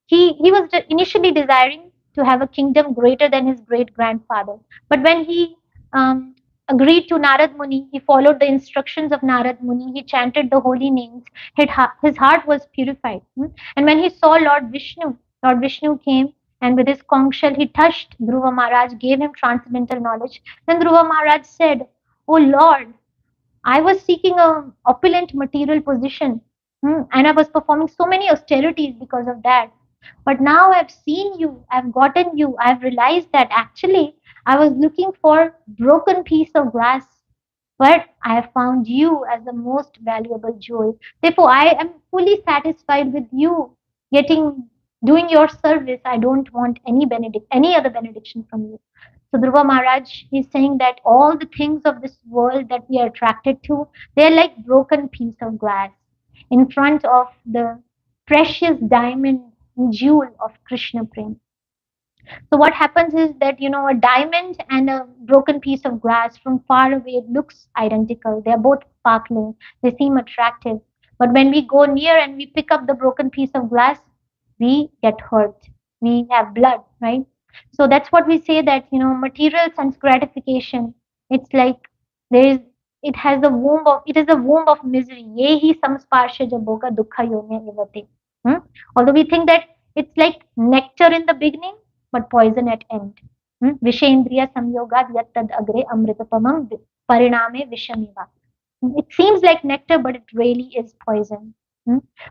He was initially desiring to have a kingdom greater than his great grandfather. But when he agreed to Narad Muni. He followed the instructions of Narad Muni. He chanted the holy names. His heart was purified. And when he saw Lord Vishnu came, and with his conch shell he touched Dhruva Maharaj, gave him transcendental knowledge. Then Dhruva Maharaj said, "Oh Lord, I was seeking a opulent material position, and I was performing so many austerities because of that. But now I've seen you, I've gotten you, I've realized that actually I was looking for broken piece of glass, but I have found you as the most valuable jewel. Therefore, I am fully satisfied with you doing your service. I don't want any other benediction from you." So Dhruva Maharaj is saying that all the things of this world that we are attracted to, they are like broken piece of glass in front of the precious diamond jewel of Krishna Prem. So what happens is that, a diamond and a broken piece of glass from far away, it looks identical. They are both sparkling. They seem attractive. But when we go near and we pick up the broken piece of glass, we get hurt. We have blood, right? So that's what we say that, material sense gratification, it's like there is, it is a womb of misery. Yehi samsparsha jaboga dukha yonya evate. Although we think that it's like nectar in the beginning, but poison at end. Vishendriya samyogad yattad agre amritapamam pariname vishamiva. It seems like nectar, but it really is poison.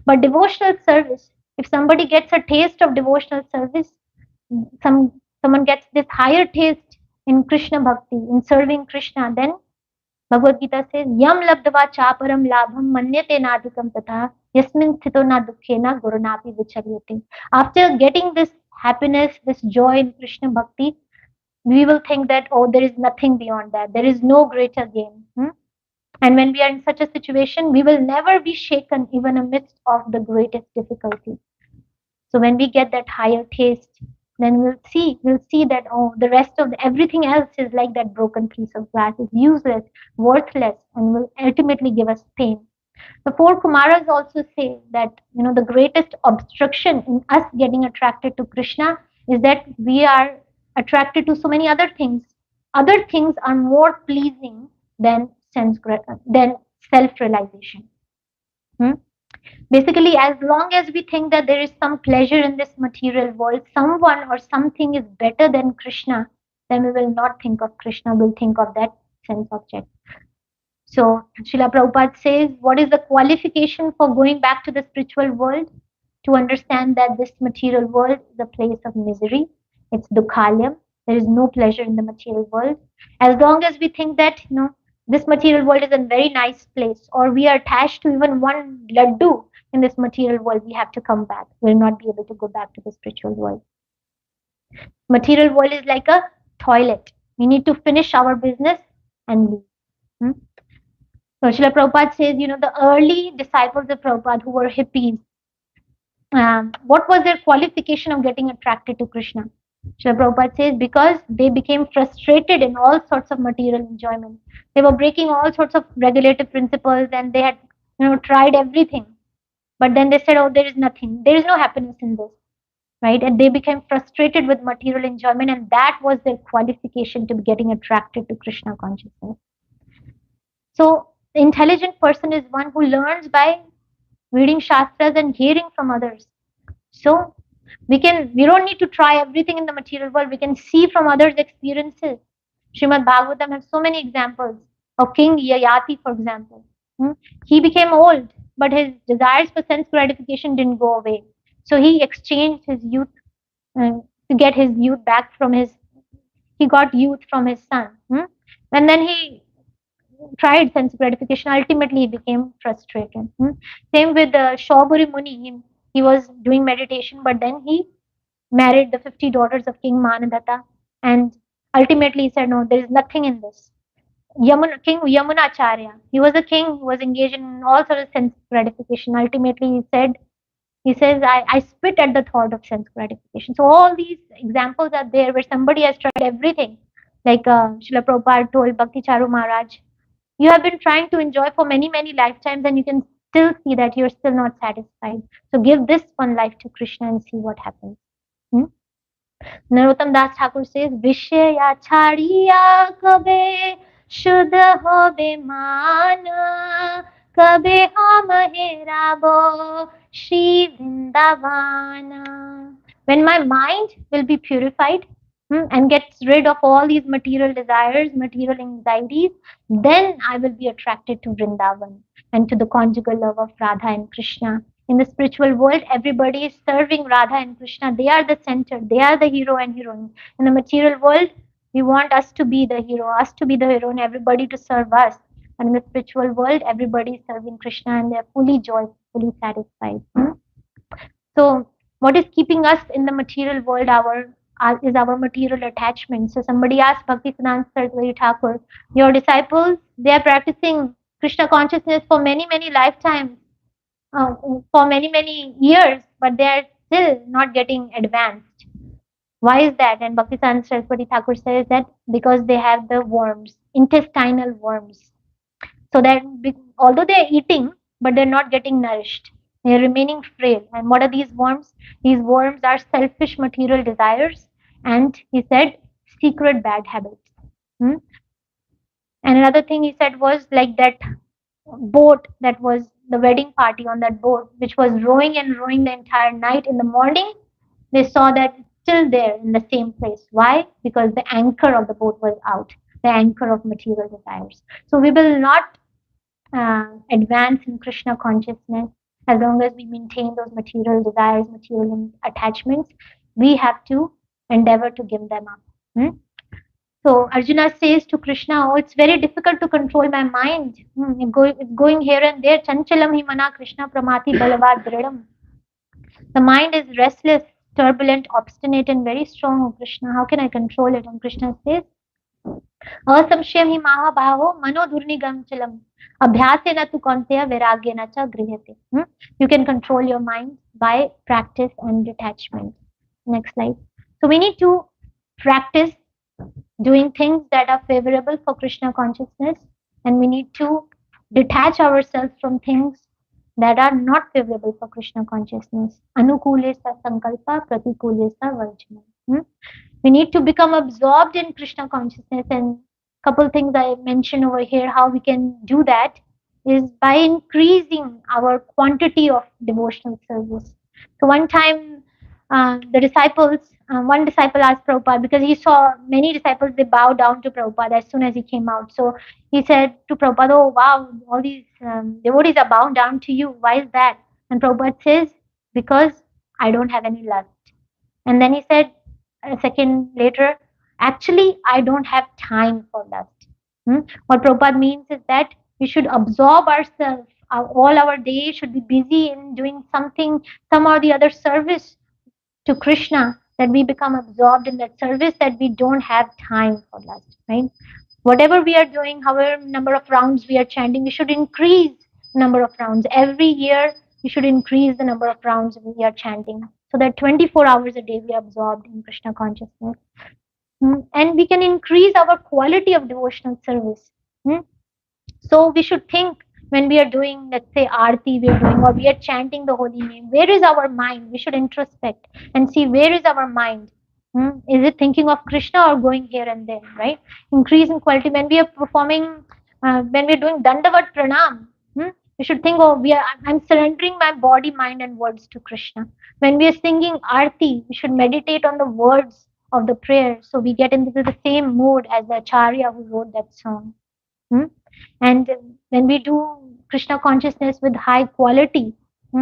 But devotional service, if somebody gets a taste of devotional service, someone gets this higher taste in Krishna bhakti, in serving Krishna, then Bhagavad Gita says, Yam labdava chaparam labham manyate nadikam tatha yasmin sthito na dukkhena gurunapi vicharyate. After getting this happiness, this joy in Krishna bhakti, we will think that, oh, there is nothing beyond that. There is no greater gain. And when we are in such a situation, we will never be shaken even amidst of the greatest difficulty. So when we get that higher taste, then we'll see that, oh, the rest of everything else is like that broken piece of glass. It's useless, worthless, and will ultimately give us pain. The four Kumaras also say that, the greatest obstruction in us getting attracted to Krishna is that we are attracted to so many other things. Other things are more pleasing than self-realization. Basically, as long as we think that there is some pleasure in this material world, someone or something is better than Krishna, then we will not think of Krishna, we'll think of that sense object. So Srila Prabhupada says, what is the qualification for going back to the spiritual world? To understand that this material world is a place of misery. It's dukhalyam. There is no pleasure in the material world. As long as we think that, this material world is a very nice place, or we are attached to even one laddu in this material world, we have to come back. We'll not be able to go back to the spiritual world. Material world is like a toilet. We need to finish our business and leave. So Srila Prabhupada says, the early disciples of Prabhupada who were hippies, what was their qualification of getting attracted to Krishna? Srila Prabhupada says, because they became frustrated in all sorts of material enjoyment. They were breaking all sorts of regulative principles, and they had, tried everything. But then they said, oh, there is nothing. There is no happiness in this. Right? And they became frustrated with material enjoyment, and that was their qualification to getting attracted to Krishna consciousness. So the intelligent person is one who learns by reading shastras and hearing from others. So we don't need to try everything in the material world. We can see from others' experiences. Srimad Bhagavatam has so many examples of King Yayati, for example. He became old, but his desires for sense gratification didn't go away. So he exchanged his youth to get his youth back he got youth from his son. And then he tried sense gratification. Ultimately, he became frustrated. Same with Shauburi Muni. He was doing meditation, but then he married the 50 daughters of King Manadatta. And ultimately, he said, no, there is nothing in this. King Yamunacharya, he was a king who was engaged in all sorts of sense gratification. Ultimately, he says, I spit at the thought of sense gratification. So all these examples are there where somebody has tried everything. Like Srila Prabhupada told Bhakti Charu Maharaj, you have been trying to enjoy for many, many lifetimes, and you can still see that you're still not satisfied. So give this one life to Krishna and see what happens. Narottam Das Thakur says, Vishya chadiya kabe शुद्ध होवे मान, कबे हम हेराबो Shri Vrindavana. When my mind will be purified and gets rid of all these material desires, material anxieties, then I will be attracted to Vrindavan and to the conjugal love of Radha and Krishna. In the spiritual world, everybody is serving Radha and Krishna. They are the center. They are the hero and heroine. In the material world, we want us to be the hero, us to be the heroine, everybody to serve us. And in the spiritual world, everybody is serving Krishna and they are fully joyful, fully satisfied. So, what is keeping us in the material world is our material attachment. So, somebody asked Bhaktisiddhanta Saraswati Thakur, your disciples, they are practicing Krishna consciousness for many, many lifetimes, for many, many years, but they are still not getting advanced. Why is that? And Bhaktisiddhanta Saraswati Thakur says that because they have the worms, intestinal worms. So that although they are eating, but they're not getting nourished. They are remaining frail. And what are these worms? These worms are selfish material desires, and he said secret bad habits. And another thing he said was like that boat that was the wedding party on that boat, which was rowing and rowing the entire night. In the morning, they saw that it's still there in the same place. Why? Because the anchor of the boat was out, the anchor of material desires. So we will not advance in Krishna consciousness as long as we maintain those material desires, material attachments. We have to endeavor to give them up. So Arjuna says to Krishna, oh, it's very difficult to control my mind. It's going here and there. Chanchalam hi mana Krishna pramati balavad dridam. The mind is restless, turbulent, obstinate, and very strong, oh Krishna. How can I control it? And Krishna says, असंशयं हि महाबाहो मनोदुर्निगम चलम अभ्यासेन तु कौन्तेय वैराग्येन च गृह्यते. You can control your mind by practice and detachment. Next slide. So we need to practice doing things that are favorable for Krishna consciousness, and we need to detach ourselves from things that are not favorable for Krishna consciousness. Anukule sa sankalpa, pratikule sa varjana. We need to become absorbed in Krishna consciousness, and couple things I mentioned over here, how we can do that is by increasing our quantity of devotional service. So one time the disciples, one disciple asked Prabhupada, because he saw many disciples, they bow down to Prabhupada as soon as he came out. So he said to Prabhupada, oh wow, all these devotees are bowing down to you. Why is that? And Prabhupada says, because I don't have any lust. And then he said a second later, actually, I don't have time for lust. What Prabhupada means is that we should absorb ourselves. All our day should be busy in doing something, some or the other service to Krishna, that we become absorbed in that service, that we don't have time for lust, right? Whatever we are doing, however number of rounds we are chanting, we should increase number of rounds. Every year, we should increase the number of rounds we are chanting, so that 24 hours a day we are absorbed in Krishna consciousness. And we can increase our quality of devotional service. So we should think, when we are doing, let's say, Aarti we are doing, or we are chanting the holy name, where is our mind? We should introspect and see where is our mind. Is it thinking of Krishna or going here and there, right? Increase in quality. When we are performing, when we are doing Dandavat Pranam, we should think, oh, I'm surrendering my body, mind and words to Krishna. When we are singing Aarti, we should meditate on the words of the prayer, so we get into the same mood as the Acharya who wrote that song. And when we do Krishna consciousness with high quality,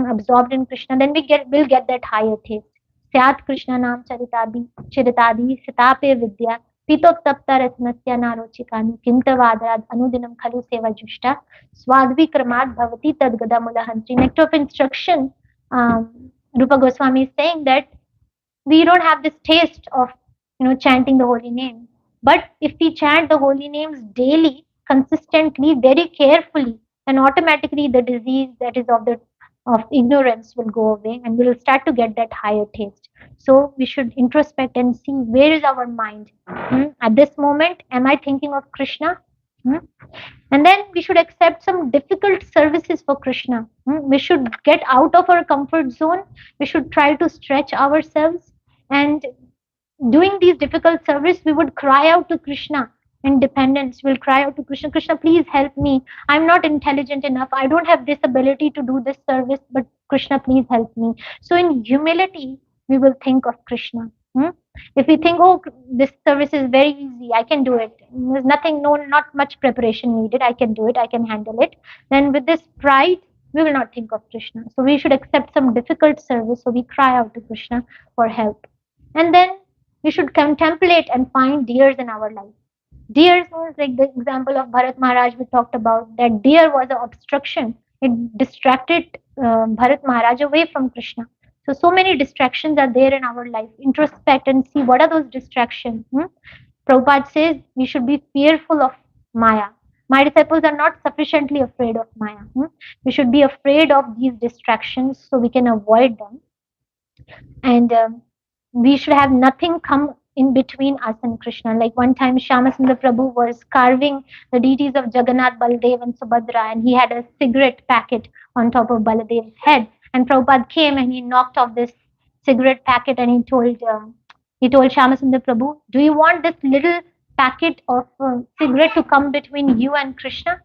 absorbed in Krishna, then we'll get that higher taste. Syat Krishna Nam Charitadi Sitape Vidya Pitoptapta Ratnasya Narochikani Kimtavadad Anudinam Khalu Seva Jushta Swadvi Kramat Bhavati Tadgada Mulahantri. Nectar of instruction, Rupa Goswami is saying that we don't have this taste of chanting the holy name. But if we chant the holy names daily, consistently, very carefully, then automatically the disease that is of ignorance will go away, and we will start to get that higher taste. So we should introspect and see, where is our mind? At this moment, am I thinking of Krishna? And then we should accept some difficult services for Krishna. We should get out of our comfort zone. We should try to stretch ourselves, and doing these difficult service, we would cry out to Krishna independence. We'll cry out to Krishna, Krishna, please help me. I'm not intelligent enough. I don't have this ability to do this service, but Krishna, please help me. So in humility, we will think of Krishna. If we think, oh, this service is very easy, I can do it. There's nothing, no, not much preparation needed. I can do it. I can handle it. Then with this pride, we will not think of Krishna. So we should accept some difficult service. So we cry out to Krishna for help. And then we should contemplate and find deers in our life. Deer was like the example of Bharat Maharaj we talked about, that deer was an obstruction. It distracted Bharat Maharaj away from Krishna. So many distractions are there in our life. Introspect and see what are those distractions. Prabhupada says we should be fearful of Maya. My disciples are not sufficiently afraid of Maya. We should be afraid of these distractions so we can avoid them. And we should have nothing come in between us and Krishna. Like one time Shyamasundar Prabhu was carving the deities of Jagannath, Baladev and Subhadra, and he had a cigarette packet on top of Baladev's head. And Prabhupada came and he knocked off this cigarette packet and he told Shyamasundar Prabhu, do you want this little packet of cigarette to come between you and Krishna?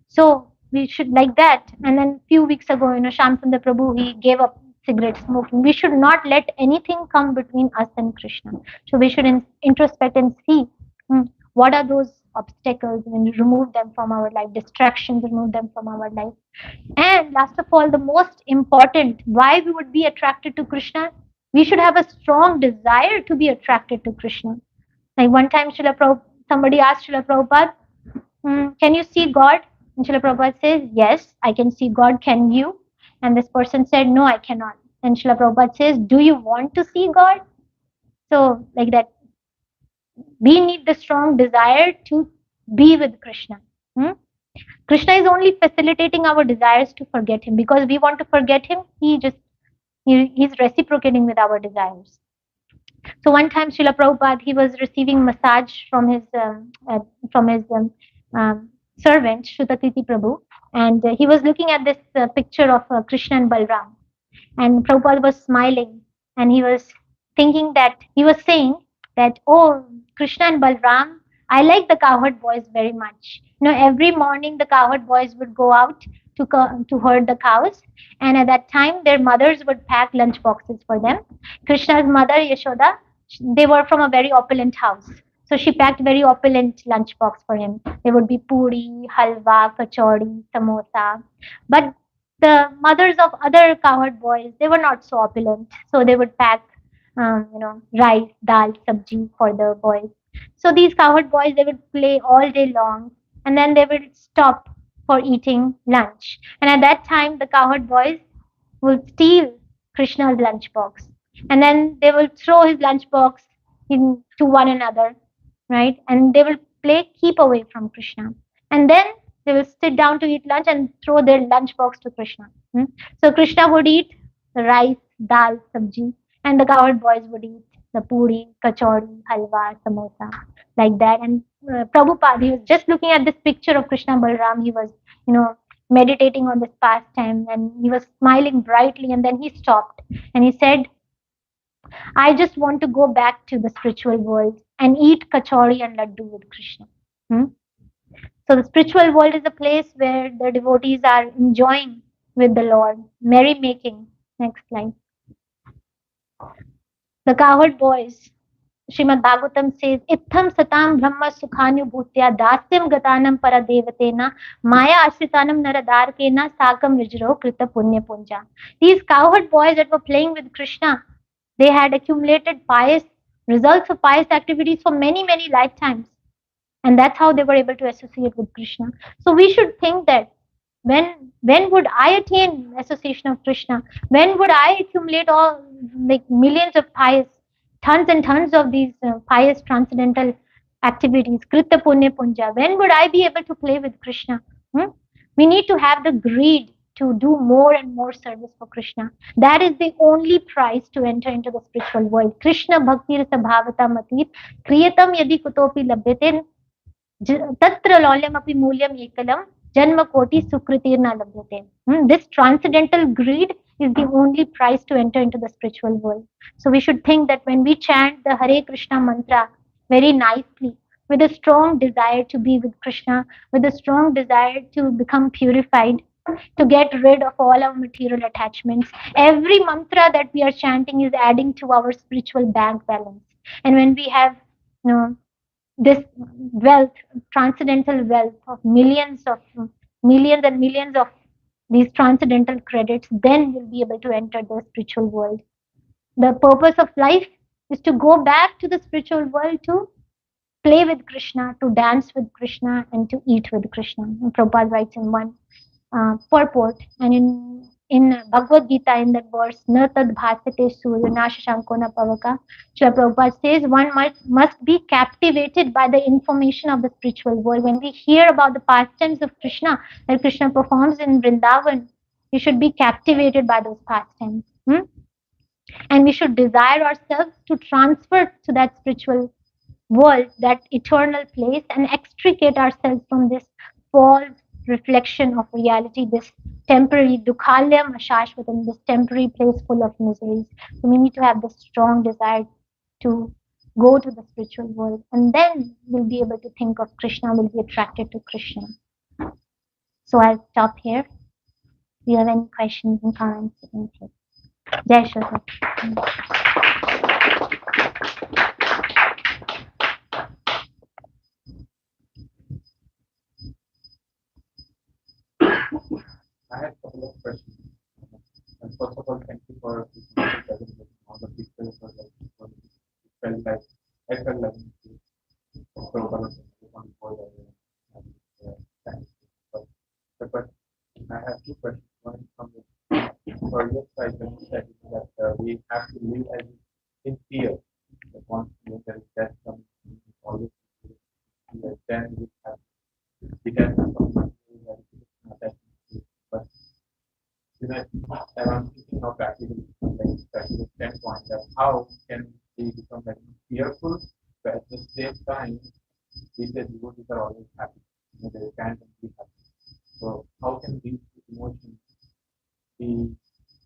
So we should like that. And then few weeks ago, Shyamasundar Prabhu, he gave up cigarette smoking. We should not let anything come between us and Krishna. So we should introspect and see what are those obstacles and remove them from our life, distractions, remove them from our life. And last of all, the most important, why we would be attracted to Krishna, we should have a strong desire to be attracted to Krishna. Like one time somebody asked Srila Prabhupada, can you see God? And Srila Prabhupada says, yes, I can see God. Can you? And this person said, no, I cannot. And Srila Prabhupada says, do you want to see God? So like that, we need the strong desire to be with Krishna. Krishna is only facilitating our desires to forget him. Because we want to forget him, he's reciprocating with our desires. So one time Srila Prabhupada, he was receiving massage from his servant, Shrutakirti Prabhu, and he was looking at this picture of Krishna and Balram. And Prabhupada was smiling, and he was thinking that, he was saying that, oh, Krishna and Balram, I like the cowherd boys very much. Every morning the cowherd boys would go out to herd the cows, and at that time their mothers would pack lunch boxes for them. Krishna's mother, Yashoda, they were from a very opulent house. So she packed very opulent lunch box for him. There would be puri, halwa, kachori, samosa. But the mothers of other cowherd boys, they were not so opulent. So they would pack, rice, dal, sabji for the boys. So these cowherd boys, they would play all day long, and then they would stop for eating lunch. And at that time, the cowherd boys would steal Krishna's lunchbox, and then they will throw his lunchbox to one another, right? And they will play keep away from Krishna. And then they will sit down to eat lunch and throw their lunchbox to Krishna. So Krishna would eat the rice, dal, sabji, and the cowherd boys would eat the puri, kachori, halwa, samosa, like that. And Prabhupada, he was just looking at this picture of Krishna Balram. He was, meditating on this pastime, and he was smiling brightly. And then he stopped and he said, I just want to go back to the spiritual world and eat kachori and laddu with Krishna. So the spiritual world is a place where the devotees are enjoying with the Lord, merrymaking. Next slide. The cowherd boys, Srimad Bhagavatam says, Itham satam brahma sukhanubhutya dasyam gatanam paradevatena maya ashritanam naradarkena sakam vijro krita punya punja. These cowherd boys that were playing with Krishna, they had accumulated results of pious activities for many, many lifetimes. And that's how they were able to associate with Krishna. So we should think that when would I attain association of Krishna? When would I accumulate all millions of pious, tons and tons of these pious transcendental activities, Krita Punya Punja? When would I be able to play with Krishna? We need to have the greed to do more and more service for Krishna. That is the only price to enter into the spiritual world. Krishna Bhakti Rasa Bhavata Matit Kriyatam Yadi Kutopi Labhyaten Tatra Lolyam Api Mulyam Ekalam Janma Koti Sukritirna Labhyate. This transcendental greed is the only price to enter into the spiritual world. So we should think that when we chant the Hare Krishna mantra very nicely, with a strong desire to be with Krishna, with a strong desire to become purified, to get rid of all our material attachments. Every mantra that we are chanting is adding to our spiritual bank balance. And when we have, this wealth, transcendental wealth of millions and millions of these transcendental credits, then we'll be able to enter the spiritual world. The purpose of life is to go back to the spiritual world, to play with Krishna, to dance with Krishna, and to eat with Krishna. And Prabhupada writes in one purport, and in Bhagavad Gita, in that verse, "Na tad bhasate surya na shashanko na pavaka," Srila Prabhupada says one must be captivated by the information of the spiritual world. When we hear about the pastimes of Krishna, that Krishna performs in Vrindavan, we should be captivated by those pastimes. And we should desire ourselves to transfer to that spiritual world, that eternal place, and extricate ourselves from this false reflection of reality, this temporary dukhalyam ashashvatam, this temporary place full of miseries. So we need to have this strong desire to go to the spiritual world, and then we'll be able to think of Krishna, we'll be attracted to Krishna. So I'll stop here. If you have any questions and comments, you can take. Jai Shri Krishna. I had a couple of questions. And first of all, thank you for this presentation. All the pictures were like, I felt like but I have two questions. One from the earlier side when you said that we have to live as in fear. The constant that is death coming always then we have detachment from that. But I'm thinking of practical standpoint that how can we become like fearful, but at the same time, we say devotees are always happy. They can't be happy. So how can these emotions be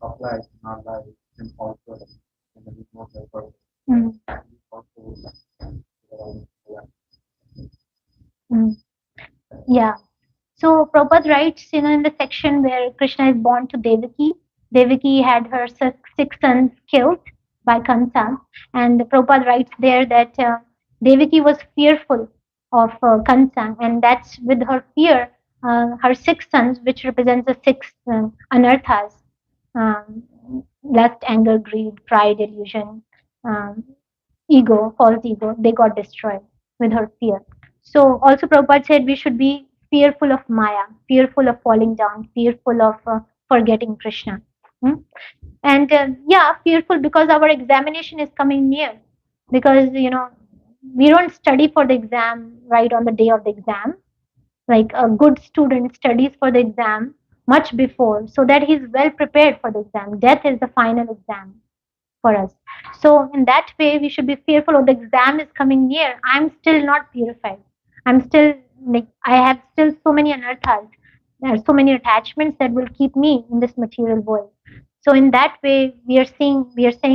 applied in our life and also in the remote effort? Yeah. So Prabhupada writes, in the section where Krishna is born to Devaki. Devaki had her six sons killed by Kansa, and Prabhupada writes there that Devaki was fearful of Kansa, and that's with her fear, her six sons, which represents the six anarthas, lust, anger, greed, pride, illusion, ego, false ego, they got destroyed with her fear. So also Prabhupada said we should be fearful of Maya, fearful of falling down, fearful of forgetting Krishna. And fearful because our examination is coming near. Because, we don't study for the exam right on the day of the exam. Like a good student studies for the exam much before so that he's well prepared for the exam. Death is the final exam for us. So in that way, we should be fearful of the exam is coming near. I'm still not purified. I'm still I have still so many anarthas. There are so many attachments that will keep me in this material world. So in that way, we are saying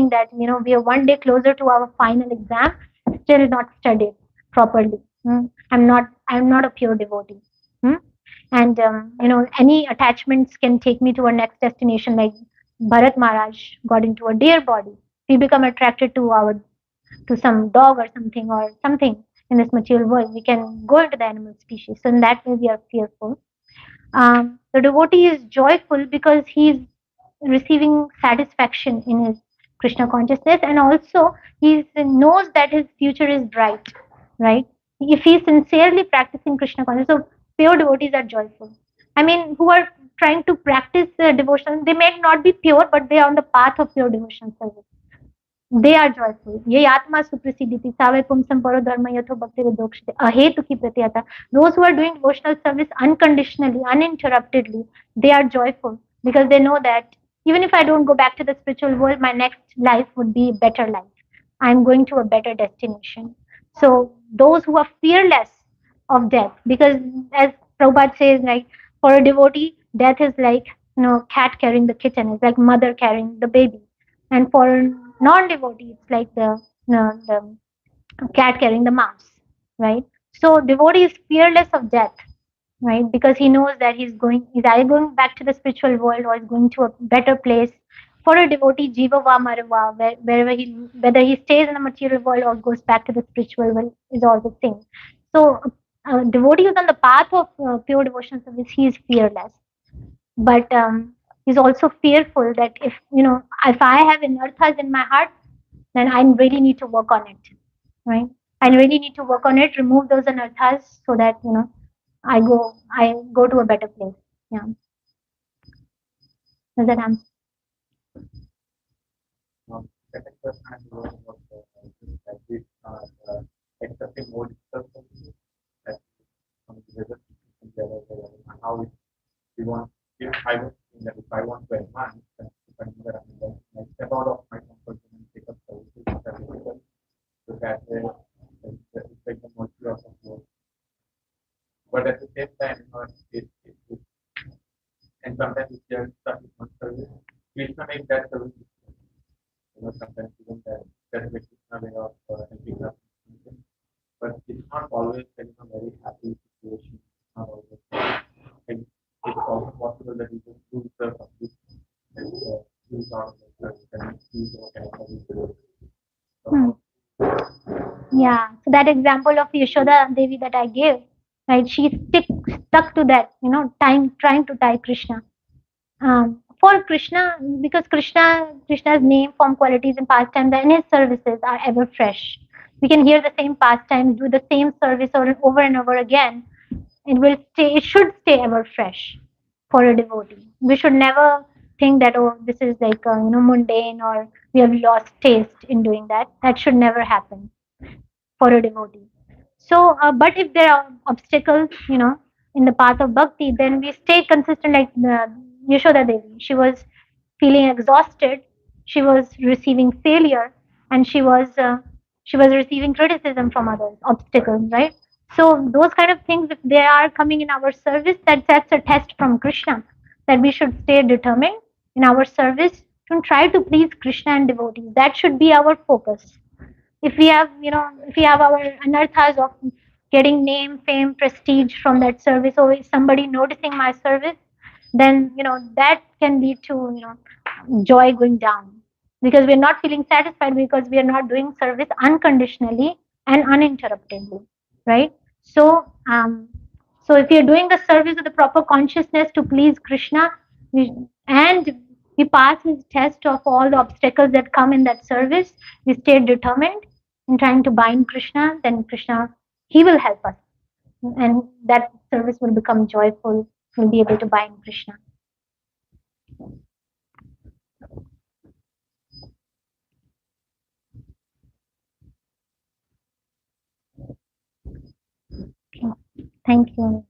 that we are one day closer to our final exam, still not studied properly. I'm not a pure devotee. And any attachments can take me to a next destination, like Bharat Maharaj got into a deer body. We become attracted to some dog or something in this material world. We can go into the animal species. So in that way we are fearful. The devotee is joyful because he is receiving satisfaction in his Krishna consciousness, and also he knows that his future is bright, right? If he is sincerely practicing Krishna consciousness, so pure devotees are joyful. I mean, who are trying to practice devotion, they may not be pure, but they are on the path of pure devotion service. They are joyful. Ye atma suprasiditi save pumsam paro dharma yatho bhakti redokshite ahetu ki pratyata. Those who are doing devotional service unconditionally, uninterruptedly, they are joyful because they know that even if I don't go back to the spiritual world, my next life would be a better life. I'm going to a better destination. So those who are fearless of death, because as Prabhupada says, like for a devotee, death is like cat carrying the kitten, it's like mother carrying the baby. And for non-devotee, it's like the cat carrying the mouse, right? So devotee is fearless of death, right? Because he knows that he's either going back to the spiritual world or is going to a better place. For a devotee, jiva va marva, whether he stays in the material world or goes back to the spiritual world is all the same. So devotee who's on the path of pure devotional service, he is fearless. But he's also fearful that if I have anarthas in my heart, then I really need to work on it, right? I really need to work on it, remove those anarthas so that I go to a better place. Yeah. Does that answer? Second question I was about like this, accepting more difficult things, like together, how we want. If I was that if I want to advance, then if I know that I'm going to step out of my comfort zone and take up services that are difficult, so that way it's like the mercy of the Lord. But at the same time, and sometimes if you are stuck with one service, Krishna makes that service. Sometimes even that makes Krishna way of helping us. But it's not always a very happy situation. Not always. And it's also possible that you just lose the complete lose out of the service and lose whatever you do. Yeah. So that example of Yashoda Devi that I gave, right? She stuck to that, trying to tie Krishna. For Krishna, because Krishna's name, form, qualities, and pastimes and his services are ever fresh. We can hear the same pastimes, do the same service over and over again. It should stay ever fresh for a devotee. We should never think that, oh, this is like mundane, or we have lost taste in doing that. That should never happen for a devotee. So, but if there are obstacles, in the path of bhakti, then we stay consistent. Like Yashoda Devi, she was feeling exhausted, she was receiving failure, and she was receiving criticism from others, obstacles, right? So those kind of things, if they are coming in our service, that sets a test from Krishna that we should stay determined in our service to try to please Krishna and devotees. That should be our focus. If we have our anarthas of getting name, fame, prestige from that service, or is somebody noticing my service, then that can lead to joy going down, because we're not feeling satisfied, because we are not doing service unconditionally and uninterruptedly, right? So um so if you're doing the service with the proper consciousness to please Krishna, we, and we pass his test of all the obstacles that come in that service, we stay determined in trying to bind Krishna, then Krishna, he will help us. And that service will become joyful. We'll be able to bind Krishna. Okay. Thank you.